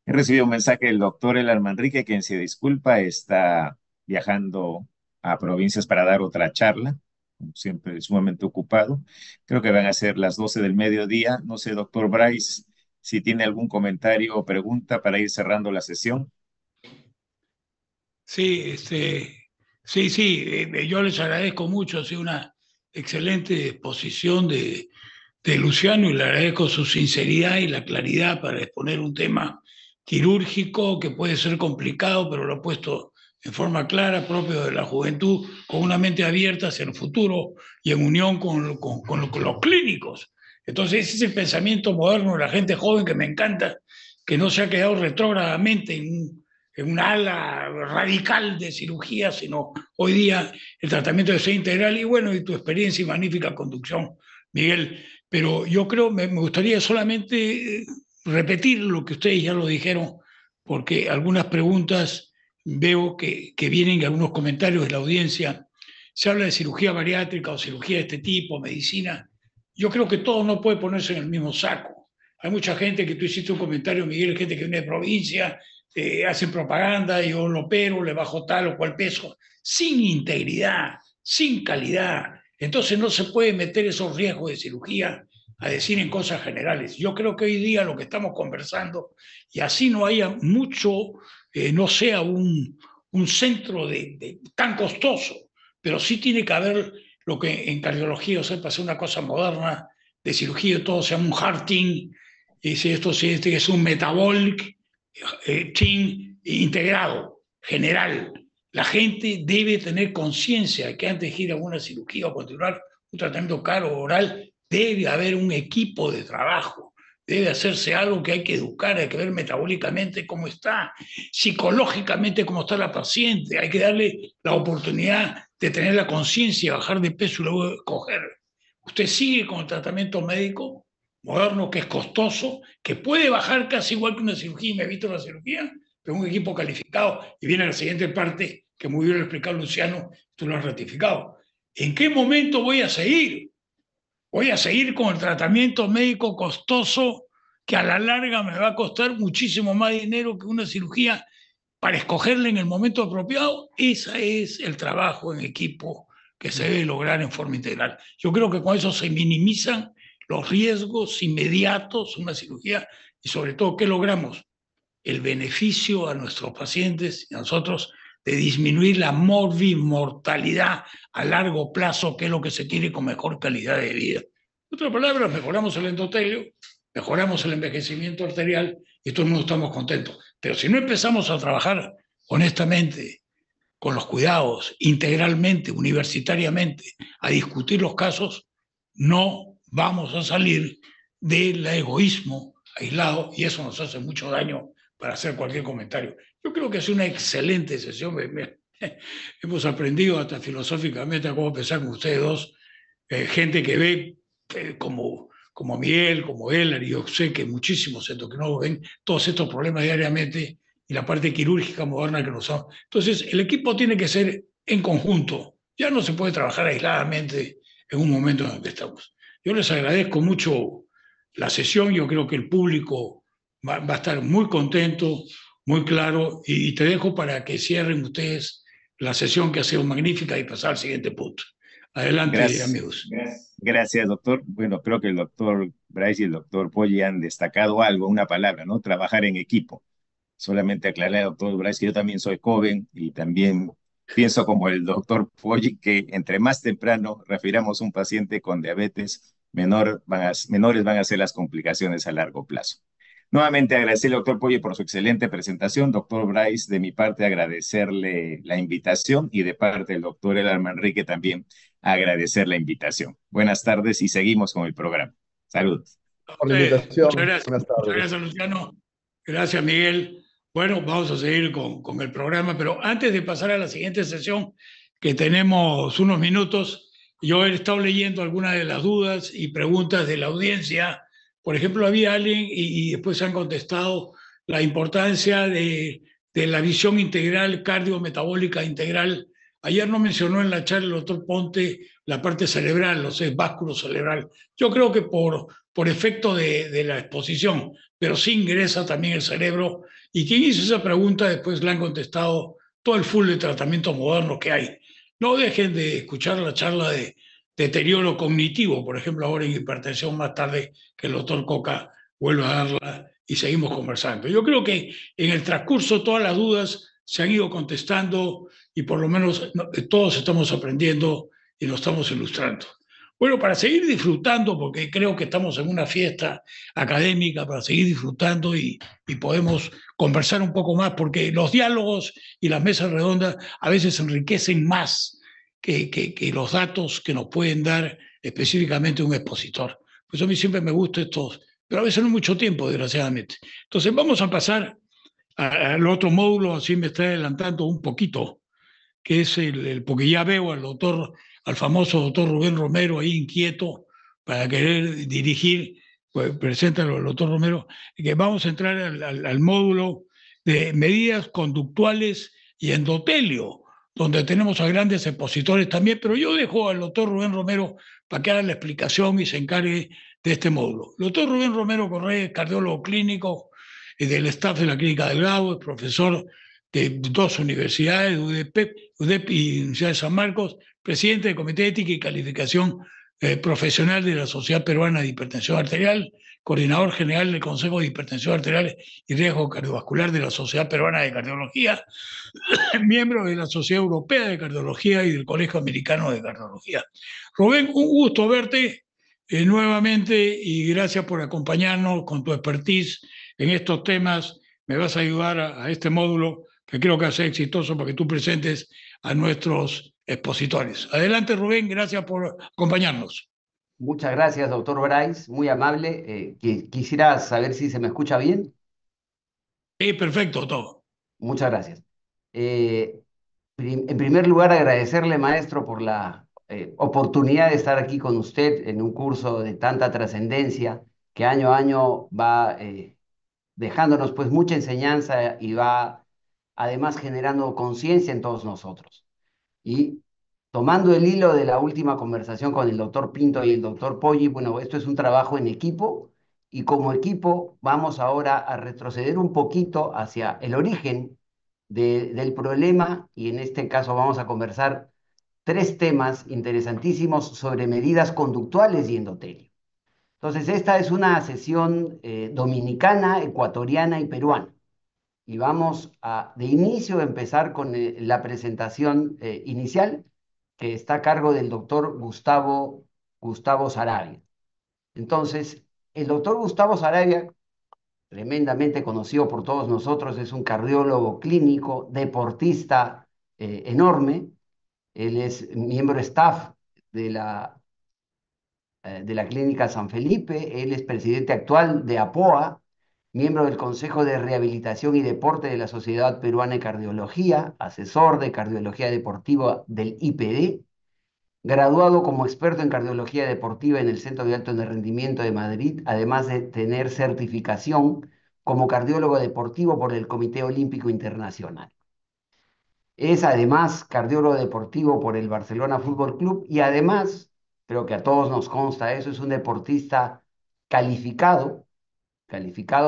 [SPEAKER 2] He recibido un mensaje del doctor Elar Manrique, quien se disculpa, está viajando a provincias para dar otra charla, como siempre sumamente ocupado. Creo que van a ser las 12 del mediodía. No sé, doctor Bryce, si tiene algún comentario o pregunta para ir cerrando la sesión.
[SPEAKER 4] Sí, yo les agradezco mucho, ha sido una excelente exposición de Luciano y le agradezco su sinceridad y la claridad para exponer un tema quirúrgico que puede ser complicado, pero lo ha puesto en forma clara, propio de la juventud, con una mente abierta hacia el futuro y en unión con los clínicos. Entonces, ese es el pensamiento moderno de la gente joven que me encanta, que no se ha quedado retrógradamente en una ala radical de cirugía, sino hoy día el tratamiento de ser integral. Y bueno, y tu experiencia y magnífica conducción, Miguel. Pero yo creo, me gustaría solamente repetir lo que ustedes ya lo dijeron, porque algunas preguntas veo que vienen, algunos comentarios de la audiencia. Se habla de cirugía bariátrica o cirugía de este tipo, medicina. Yo creo que todo no puede ponerse en el mismo saco. Hay mucha gente que tú hiciste un comentario, Miguel, gente que viene de provincia, hacen propaganda, yo lo opero, le bajo tal o cual peso, sin integridad, sin calidad. Entonces no se puede meter esos riesgos de cirugía a decir en cosas generales. Yo creo que hoy día lo que estamos conversando, y así no haya mucho, no sea un centro tan costoso, pero sí tiene que haber lo que en cardiología, o sea, para hacer una cosa moderna de cirugía, todo se llama un heart team, y si esto es un metabolic team integrado, general. La gente debe tener conciencia de que antes de ir a una cirugía o continuar un tratamiento caro oral, debe haber un equipo de trabajo, debe hacerse algo que hay que educar, hay que ver metabólicamente cómo está, psicológicamente cómo está la paciente, hay que darle la oportunidad de tener la conciencia, bajar de peso y luego coger. Usted sigue con el tratamiento médico moderno, que es costoso, que puede bajar casi igual que una cirugía, y me evito la cirugía, pero un equipo calificado. Y viene la siguiente parte, que muy bien lo explicó Luciano, tú lo has ratificado. ¿En qué momento voy a seguir? Voy a seguir con el tratamiento médico costoso, que a la larga me va a costar muchísimo más dinero que una cirugía, para escogerle en el momento apropiado. Ese es el trabajo en equipo que se debe lograr en forma integral. Yo creo que con eso se minimizan los riesgos inmediatos, una cirugía, y sobre todo, ¿qué logramos? El beneficio a nuestros pacientes y a nosotros de disminuir la mortalidad a largo plazo, que es lo que se quiere con mejor calidad de vida. En otras palabras, mejoramos el endotelio, mejoramos el envejecimiento arterial y todo el mundo estamos contentos. Pero si no empezamos a trabajar honestamente, con los cuidados, integralmente, universitariamente, a discutir los casos, no vamos a salir del egoísmo aislado, y eso nos hace mucho daño para hacer cualquier comentario. Yo creo que es una excelente sesión. Hemos aprendido hasta filosóficamente a cómo pensar con ustedes dos, gente que ve como Miguel, como él, y yo sé que muchísimos endocrinólogos ven todos estos problemas diariamente, y la parte quirúrgica moderna que nos ha. Entonces, el equipo tiene que ser en conjunto. Ya no se puede trabajar aisladamente en un momento en el que estamos. Yo les agradezco mucho la sesión. Yo creo que el público va a estar muy contento, muy claro, y te dejo para que cierren ustedes la sesión, que ha sido magnífica, y pasar al siguiente punto. Adelante, amigos.
[SPEAKER 2] Gracias, doctor. Bueno, creo que el doctor Bryce y el doctor Poggi han destacado algo, una palabra, ¿no? Trabajar en equipo. Solamente aclarar, doctor Bryce, que yo también soy joven y también pienso como el doctor Poggi, que entre más temprano refiramos un paciente con diabetes, menores van a ser las complicaciones a largo plazo. Nuevamente agradecerle al doctor Poggi por su excelente presentación. Doctor Bryce, de mi parte agradecerle la invitación, y de parte del doctor Elar Manrique también agradecer la invitación. Buenas tardes y seguimos con el programa. Salud.
[SPEAKER 3] Por la invitación.
[SPEAKER 4] Muchas gracias.
[SPEAKER 3] Buenas tardes.
[SPEAKER 4] Muchas gracias, Luciano. Gracias, Miguel. Bueno, vamos a seguir con el programa, pero antes de pasar a la siguiente sesión, que tenemos unos minutos, yo he estado leyendo algunas de las dudas y preguntas de la audiencia. Por ejemplo, había alguien, y después se han contestado, la importancia de la visión integral, cardiometabólica integral. Ayer no mencionó en la charla el doctor Ponte la parte cerebral, o sea, básculo cerebral. Yo creo que por efecto de la exposición, pero sí ingresa también el cerebro. Y quien hizo esa pregunta después le han contestado todo el full de tratamiento moderno que hay. No dejen de escuchar la charla de deterioro cognitivo, por ejemplo, ahora en hipertensión, más tarde, que el doctor Coca vuelva a darla, y seguimos conversando. Yo creo que en el transcurso todas las dudas se han ido contestando, y por lo menos todos estamos aprendiendo y nos estamos ilustrando. Bueno, para seguir disfrutando, porque creo que estamos en una fiesta académica, para seguir disfrutando y podemos conversar un poco más, porque los diálogos y las mesas redondas a veces enriquecen más que los datos que nos pueden dar específicamente un expositor. Por eso a mí siempre me gusta estos, pero a veces no mucho tiempo, desgraciadamente. Entonces vamos a pasar al otro módulo, así me está adelantando un poquito, que es porque ya veo al famoso doctor Rubén Romero ahí inquieto para querer dirigir, pues preséntalo al doctor Romero, que vamos a entrar al módulo de medidas conductuales y endotelio, donde tenemos a grandes expositores también, pero yo dejo al doctor Rubén Romero para que haga la explicación y se encargue de este módulo. El doctor Rubén Romero Correa es cardiólogo clínico del staff de la Clínica del Grado, es profesor de dos universidades, UDEP y Universidad de San Marcos, presidente del Comité de Ética y Calificación Profesional de la Sociedad Peruana de Hipertensión Arterial, coordinador general del Consejo de Hipertensión Arterial y Riesgo Cardiovascular de la Sociedad Peruana de Cardiología, miembro de la Sociedad Europea de Cardiología y del Colegio Americano de Cardiología. Rubén, un gusto verte nuevamente y gracias por acompañarnos con tu expertise en estos temas. Me vas a ayudar a este módulo que creo que va a ser exitoso para que tú presentes a nuestros expositores. Adelante, Rubén, gracias por acompañarnos.
[SPEAKER 5] Muchas gracias, doctor Bryce, muy amable. Quisiera saber si se me escucha bien.
[SPEAKER 4] Perfecto, todo.
[SPEAKER 5] Muchas gracias. Eh, en primer lugar, agradecerle, maestro, por la oportunidad de estar aquí con usted en un curso de tanta trascendencia que año a año va dejándonos pues mucha enseñanza y va además generando conciencia en todos nosotros. Y tomando el hilo de la última conversación con el doctor Pinto y el doctor Poggi, bueno, esto es un trabajo en equipo y como equipo vamos ahora a retroceder un poquito hacia el origen del problema y en este caso vamos a conversar tres temas interesantísimos sobre medidas conductuales y endotelio. Entonces, esta es una sesión dominicana, ecuatoriana y peruana. Y vamos a, de inicio, empezar con la presentación inicial, que está a cargo del doctor Gustavo Sarabia. Entonces, el doctor Gustavo Sarabia, tremendamente conocido por todos nosotros, es un cardiólogo clínico, deportista enorme. Él es miembro staff de la Clínica San Felipe, él es presidente actual de APOA, miembro del Consejo de Rehabilitación y Deporte de la Sociedad Peruana de Cardiología, asesor de cardiología deportiva del IPD, graduado como experto en cardiología deportiva en el Centro de Alto Rendimiento de Madrid, además de tener certificación como cardiólogo deportivo por el Comité Olímpico Internacional. Es además cardiólogo deportivo por el Barcelona Fútbol Club y además, creo que a todos nos consta eso, es un deportista calificado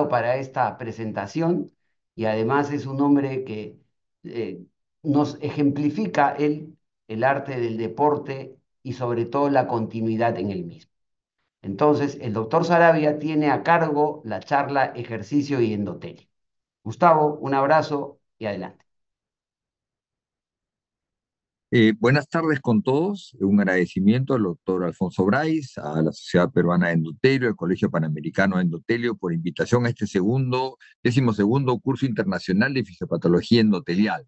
[SPEAKER 5] para esta presentación y además es un hombre que eh, nos ejemplifica el arte del deporte y sobre todo la continuidad en el mismo. Entonces, el doctor Sarabia tiene a cargo la charla Ejercicio y Endotelio. Gustavo, un abrazo y adelante.
[SPEAKER 6] Buenas tardes con todos. Un agradecimiento al doctor Alfonso Bryce, a la Sociedad Peruana de Endotelio, al Colegio Panamericano de Endotelio por invitación a este decimosegundo curso internacional de fisiopatología endotelial.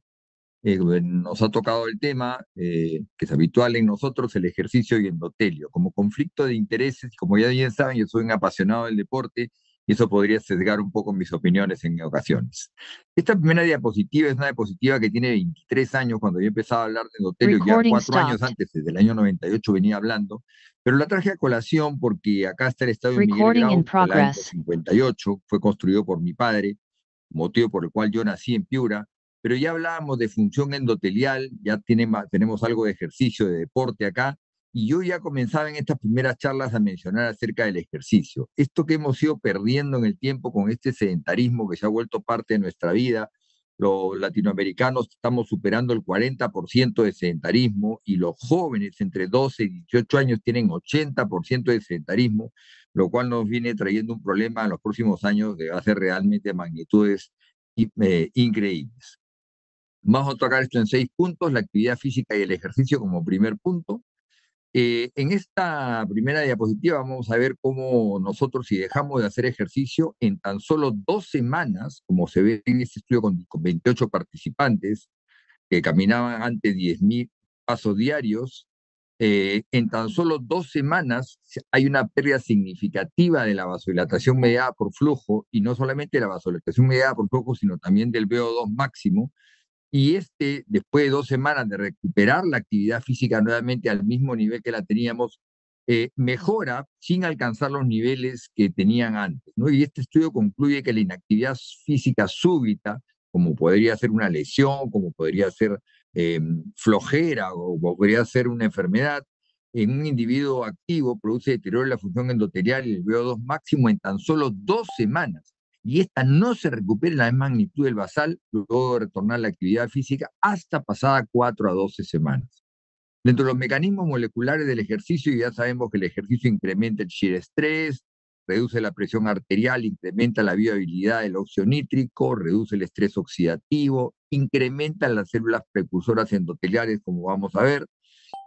[SPEAKER 6] Nos ha tocado el tema que es habitual en nosotros, el ejercicio y endotelio, como conflicto de intereses. Como ya bien saben, yo soy un apasionado del deporte y eso podría sesgar un poco mis opiniones en ocasiones. Esta primera diapositiva es una diapositiva que tiene 23 años, cuando yo empezaba a hablar de endotelio, ya 4 años antes, desde el año 98 venía hablando, pero la traje a colación porque acá está el estadio Miguel Grau del año 58, fue construido por mi padre, motivo por el cual yo nací en Piura, pero ya hablábamos de función endotelial, ya tenemos algo de ejercicio, de deporte acá, y yo ya comenzaba en estas primeras charlas a mencionar acerca del ejercicio. Esto que hemos ido perdiendo en el tiempo con este sedentarismo que se ha vuelto parte de nuestra vida, los latinoamericanos estamos superando el 40% de sedentarismo y los jóvenes entre 12 y 18 años tienen 80% de sedentarismo, lo cual nos viene trayendo un problema en los próximos años que va a ser realmente de magnitudes increíbles. Vamos a tocar esto en 6 puntos: la actividad física y el ejercicio como primer punto. En esta primera diapositiva vamos a ver cómo nosotros, si dejamos de hacer ejercicio, en tan solo 2 semanas, como se ve en este estudio con 28 participantes que caminaban antes 10.000 pasos diarios, en tan solo 2 semanas hay una pérdida significativa de la vasodilatación mediada por flujo, y no solamente la vasodilatación mediada por flujo, sino también del VO2 máximo. Y después de 2 semanas de recuperar la actividad física nuevamente al mismo nivel que la teníamos, mejora sin alcanzar los niveles que tenían antes, ¿no? Y este estudio concluye que la inactividad física súbita, como podría ser una lesión, como podría ser flojera o podría ser una enfermedad, en un individuo activo produce deterioro de la función endotelial y el VO2 máximo en tan solo 2 semanas. Y esta no se recupera en la misma magnitud del basal luego de retornar a la actividad física hasta pasada 4 a 12 semanas. Dentro de los mecanismos moleculares del ejercicio, ya sabemos que el ejercicio incrementa el shear estrés, reduce la presión arterial, incrementa la viabilidad del óxido nítrico, reduce el estrés oxidativo, incrementa las células precursoras endoteliales, como vamos a ver,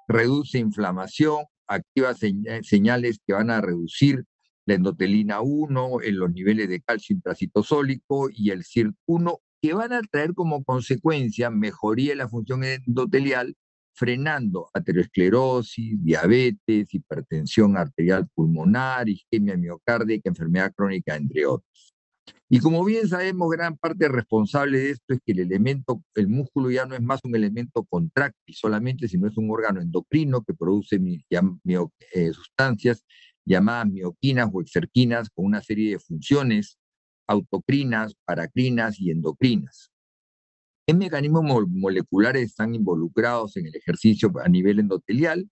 [SPEAKER 6] reduce inflamación, activa señales que van a reducir la endotelina 1, en los niveles de calcio intracitosólico y el CIRT1, que van a traer como consecuencia mejoría de la función endotelial, frenando aterosclerosis, diabetes, hipertensión arterial pulmonar, isquemia miocárdica, enfermedad crónica, entre otros. Y como bien sabemos, gran parte responsable de esto es que el músculo ya no es más un elemento contráctil solamente, sino es un órgano endocrino que produce sustancias llamadas mioquinas o exerquinas con una serie de funciones autocrinas, paracrinas y endocrinas. ¿Qué mecanismos moleculares están involucrados en el ejercicio a nivel endotelial?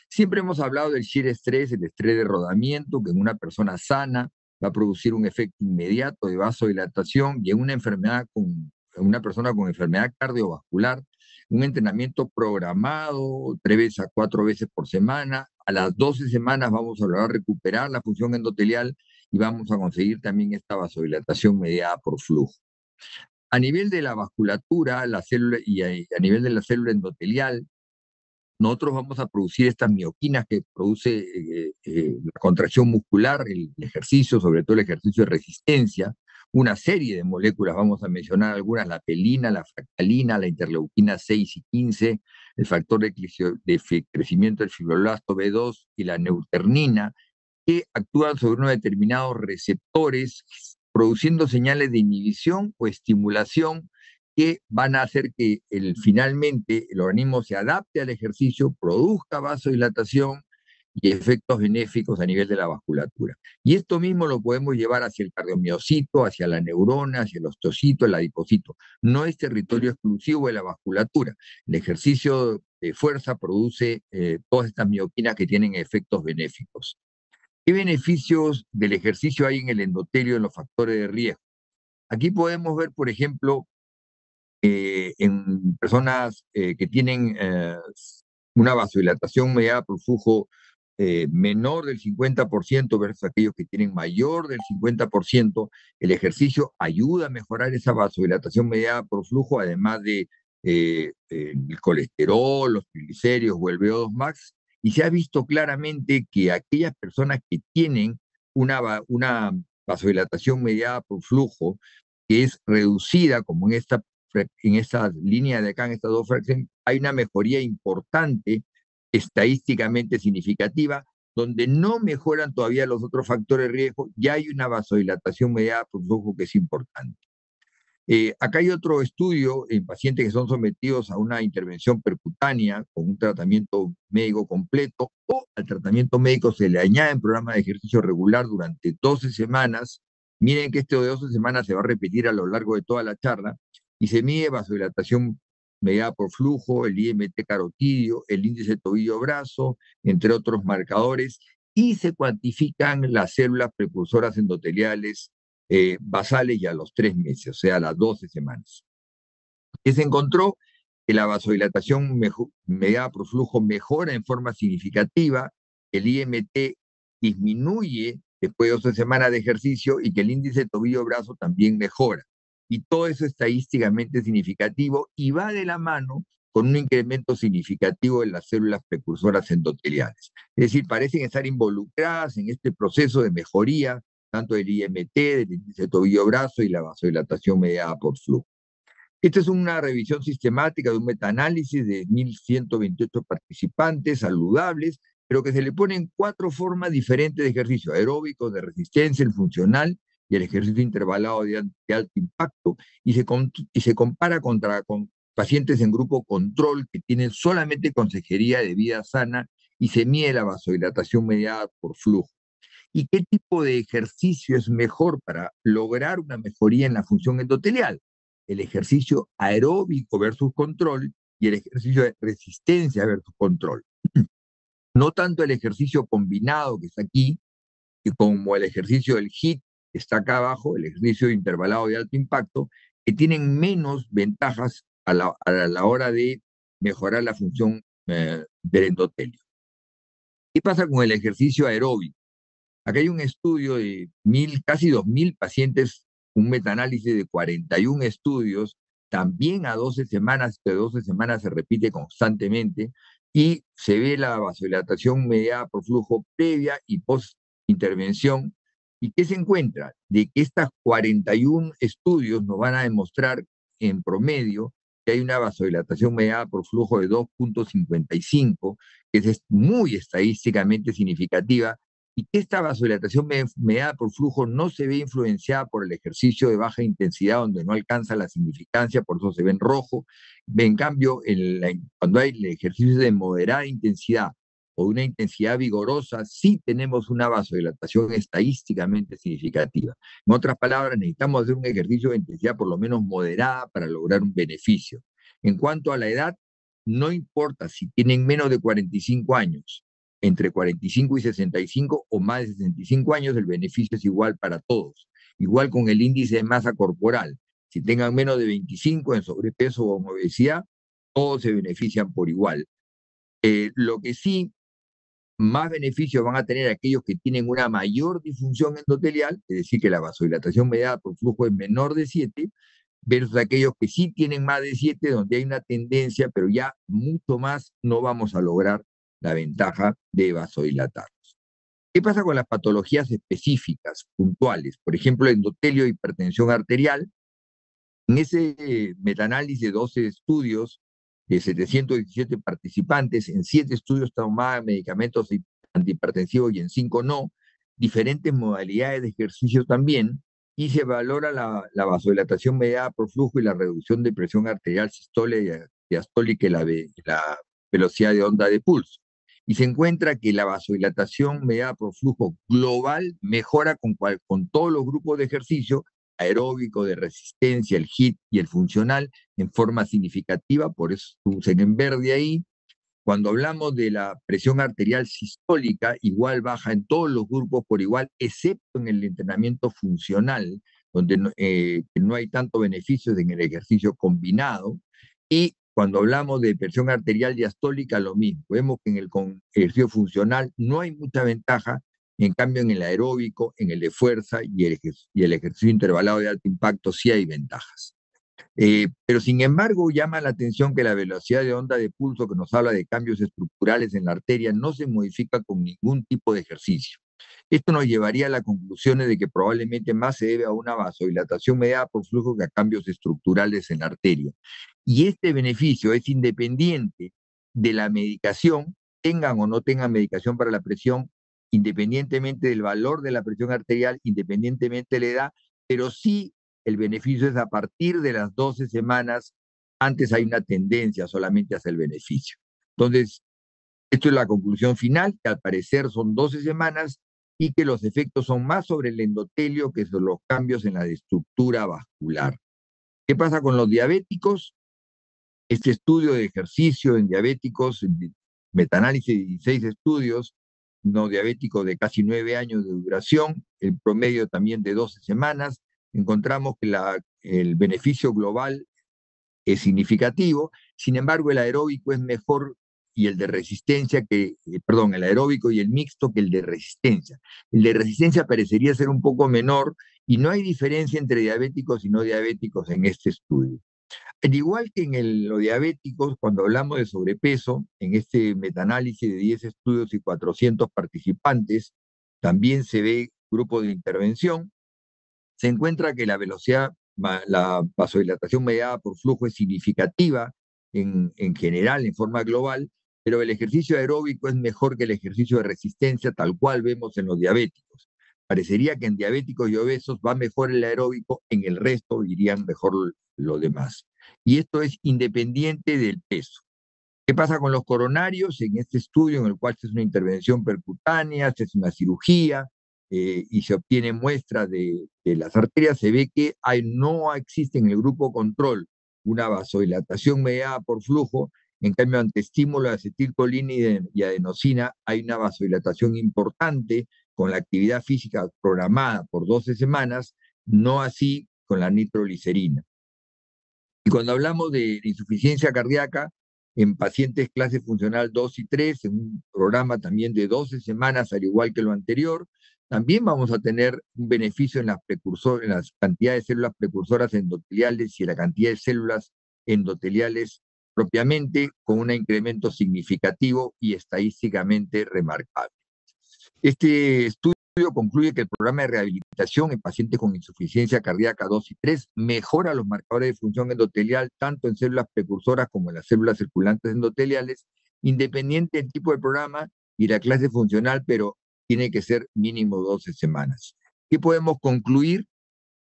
[SPEAKER 6] Siempre hemos hablado del shear estrés, el estrés de rodamiento, que en una persona sana va a producir un efecto inmediato de vasodilatación, y en una persona con enfermedad cardiovascular, un entrenamiento programado 3 a 4 veces por semana. A las 12 semanas vamos a lograr recuperar la función endotelial y vamos a conseguir también esta vasodilatación mediada por flujo. A nivel de la vasculatura, la célula, y a nivel de la célula endotelial, nosotros vamos a producir estas mioquinas que produce la contracción muscular, el ejercicio, sobre todo el ejercicio de resistencia, una serie de moléculas, vamos a mencionar algunas: la apelina, la fractalina, la interleuquina 6 y 15, el factor de crecimiento del fibroblasto B2 y la neuternina, que actúan sobre unos determinados receptores, produciendo señales de inhibición o estimulación que van a hacer que finalmente el organismo se adapte al ejercicio, produzca vasodilatación y efectos benéficos a nivel de la vasculatura. Y esto mismo lo podemos llevar hacia el cardiomiocito, hacia la neurona, hacia el osteocito, el adipocito. No es territorio exclusivo de la vasculatura. El ejercicio de fuerza produce todas estas mioquinas que tienen efectos benéficos. ¿Qué beneficios del ejercicio hay en el endotelio en los factores de riesgo? Aquí podemos ver, por ejemplo, en personas que tienen una vasodilatación mediada por flujo menor del 50% versus aquellos que tienen mayor del 50%, el ejercicio ayuda a mejorar esa vasodilatación mediada por flujo, además de el colesterol, los triglicéridos o el VO2 max. Y se ha visto claramente que aquellas personas que tienen una vasodilatación mediada por flujo, que es reducida, como en esta línea de acá, en estas dos fracciones, hay una mejoría importante, estadísticamente significativa, donde no mejoran todavía los otros factores de riesgo, ya hay una vasodilatación mediada por flujo que es importante. Acá hay otro estudio en pacientes que son sometidos a una intervención percutánea con un tratamiento médico completo, o al tratamiento médico se le añade un programa de ejercicio regular durante 12 semanas. Miren que este de 12 semanas se va a repetir a lo largo de toda la charla, y se mide vasodilatación mediada por flujo, el IMT carotidio, el índice tobillo-brazo, entre otros marcadores, y se cuantifican las células precursoras endoteliales basales ya a los 3 meses, o sea, a las 12 semanas. Y se encontró que la vasodilatación mediada por flujo mejora en forma significativa, el IMT disminuye después de 12 semanas de ejercicio, y que el índice tobillo-brazo también mejora. Y todo eso estadísticamente significativo, y va de la mano con un incremento significativo de las células precursoras endoteliales. Es decir, parecen estar involucradas en este proceso de mejoría, tanto del IMT, del índice tobillo-brazo y la vasodilatación mediada por flujo. Esta es una revisión sistemática de un metaanálisis de 1.128 participantes saludables, pero que se le ponen 4 formas diferentes de ejercicio: aeróbico, de resistencia, el funcional y el ejercicio intervalado de alto impacto, y se compara con pacientes en grupo control que tienen solamente consejería de vida sana y se mide la vasodilatación mediada por flujo. ¿Y qué tipo de ejercicio es mejor para lograr una mejoría en la función endotelial? El ejercicio aeróbico versus control y el ejercicio de resistencia versus control. No tanto el ejercicio combinado que está aquí, como el ejercicio del HIIT que está acá abajo, el ejercicio intervalado de alto impacto, que tienen menos ventajas a la hora de mejorar la función del endotelio. ¿Qué pasa con el ejercicio aeróbico? Acá hay un estudio de casi 2.000 pacientes, un metaanálisis de 41 estudios, también a 12 semanas, de 12 semanas se repite constantemente, y se ve la vasodilatación mediada por flujo previa y post intervención. ¿Y qué se encuentra? De que estas 41 estudios nos van a demostrar en promedio que hay una vasodilatación mediada por flujo de 2.55, que es muy estadísticamente significativa, y que esta vasodilatación mediada por flujo no se ve influenciada por el ejercicio de baja intensidad, donde no alcanza la significancia, por eso se ve en rojo. En cambio, cuando hay el ejercicio de moderada intensidad o de una intensidad vigorosa, sí tenemos una vasodilatación estadísticamente significativa. En otras palabras, necesitamos hacer un ejercicio de intensidad por lo menos moderada para lograr un beneficio. En cuanto a la edad, no importa si tienen menos de 45 años, entre 45 y 65 o más de 65 años, el beneficio es igual para todos. Igual con el índice de masa corporal. Si tengan menos de 25 en sobrepeso o en obesidad, todos se benefician por igual. Lo que sí, más beneficios van a tener aquellos que tienen una mayor disfunción endotelial, es decir, que la vasodilatación mediada por flujo es menor de 7, versus aquellos que sí tienen más de 7, donde hay una tendencia, pero ya mucho más no vamos a lograr la ventaja de vasodilatarlos. ¿Qué pasa con las patologías específicas, puntuales? Por ejemplo, endotelio e hipertensión arterial. En ese metaanálisis de 12 estudios, de 717 participantes, en 7 estudios tomaban medicamentos antihipertensivos y en 5 no, diferentes modalidades de ejercicio también, y se valora la vasodilatación mediada por flujo y la reducción de presión arterial sistólica y diastólica y la velocidad de onda de pulso. Y se encuentra que la vasodilatación mediada por flujo global mejora con todos los grupos de ejercicio, aeróbico, de resistencia, el HIIT y el funcional, en forma significativa, por eso usen en verde ahí. Cuando hablamos de la presión arterial sistólica, igual baja en todos los grupos por igual, excepto en el entrenamiento funcional, donde no hay tanto beneficio en el ejercicio combinado. Y cuando hablamos de presión arterial diastólica, lo mismo. Vemos que en el ejercicio funcional no hay mucha ventaja, en cambio en el aeróbico, en el de fuerza y el ejercicio intervalado de alto impacto sí hay ventajas. Pero sin embargo llama la atención que la velocidad de onda de pulso, que nos habla de cambios estructurales en la arteria, no se modifica con ningún tipo de ejercicio. Esto nos llevaría a la conclusión de que probablemente más se debe a una vasodilatación mediada por flujo que a cambios estructurales en la arteria. Y este beneficio es independiente de la medicación, tengan o no tengan medicación para la presión, independientemente del valor de la presión arterial, independientemente de la edad, pero sí el beneficio es a partir de las 12 semanas. Antes hay una tendencia solamente hacia el beneficio. Entonces, esto es la conclusión final, que al parecer son 12 semanas y que los efectos son más sobre el endotelio que sobre los cambios en la estructura vascular. ¿Qué pasa con los diabéticos? Este estudio de ejercicio en diabéticos, metaanálisis de 16 estudios, no diabéticos de casi 9 años de duración, el promedio también de 12 semanas, encontramos que el beneficio global es significativo. Sin embargo, el aeróbico es mejor y el de resistencia el aeróbico y el mixto que el de resistencia. El de resistencia parecería ser un poco menor y no hay diferencia entre diabéticos y no diabéticos en este estudio. Al igual que en los diabéticos, cuando hablamos de sobrepeso, en este metaanálisis de 10 estudios y 400 participantes, también se ve grupo de intervención, se encuentra que la velocidad, la vasodilatación mediada por flujo es significativa en general, en forma global, pero el ejercicio aeróbico es mejor que el ejercicio de resistencia, tal cual vemos en los diabéticos. Parecería que en diabéticos y obesos va mejor el aeróbico, en el resto irían mejor lo demás. Y esto es independiente del peso. ¿Qué pasa con los coronarios? En este estudio, en el cual se hace una intervención percutánea, se hace una cirugía y se obtiene muestra de las arterias, se ve que no existe en el grupo control una vasodilatación mediada por flujo. En cambio, ante estímulo de acetilcolina y adenosina, hay una vasodilatación importante con la actividad física programada por 12 semanas, no así con la nitroglicerina. Y cuando hablamos de insuficiencia cardíaca, en pacientes clase funcional 2 y 3, en un programa también de 12 semanas, al igual que lo anterior, también vamos a tener un beneficio en en las cantidades de células precursoras endoteliales y en la cantidad de células endoteliales propiamente, con un incremento significativo y estadísticamente remarcable. Este estudio concluye que el programa de rehabilitación en pacientes con insuficiencia cardíaca 2 y 3 mejora los marcadores de función endotelial tanto en células precursoras como en las células circulantes endoteliales, independiente del tipo de programa y la clase funcional, pero tiene que ser mínimo 12 semanas. ¿Qué podemos concluir?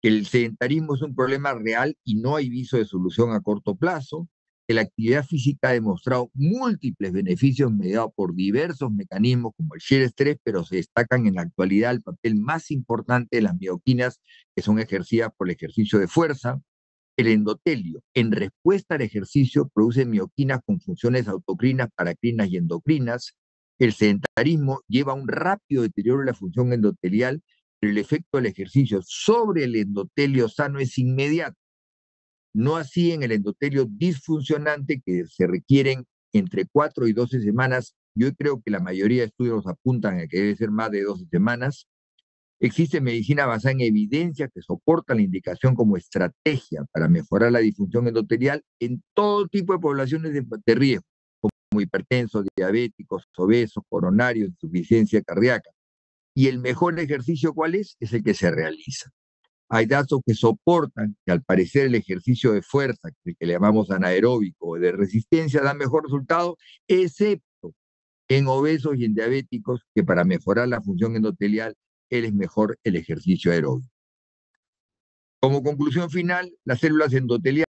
[SPEAKER 6] Que el sedentarismo es un problema real y no hay viso de solución a corto plazo, que la actividad física ha demostrado múltiples beneficios mediados por diversos mecanismos como el shear stress, pero se destacan en la actualidad el papel más importante de las mioquinas que son ejercidas por el ejercicio de fuerza. El endotelio, en respuesta al ejercicio, produce mioquinas con funciones autocrinas, paracrinas y endocrinas. El sedentarismo lleva a un rápido deterioro de la función endotelial, pero el efecto del ejercicio sobre el endotelio sano es inmediato. No así en el endotelio disfuncionante, que se requieren entre 4 y 12 semanas. Yo creo que la mayoría de estudios apuntan a que debe ser más de 12 semanas. Existe medicina basada en evidencia que soporta la indicación como estrategia para mejorar la disfunción endotelial en todo tipo de poblaciones de riesgo, como hipertensos, diabéticos, obesos, coronarios, insuficiencia cardíaca. Y el mejor ejercicio, ¿cuál es? Es el que se realiza. Hay datos que soportan que al parecer el ejercicio de fuerza, que le llamamos anaeróbico o de resistencia, da mejor resultado, excepto en obesos y en diabéticos, que para mejorar la función endotelial es mejor el ejercicio aeróbico. Como conclusión final, las células endoteliales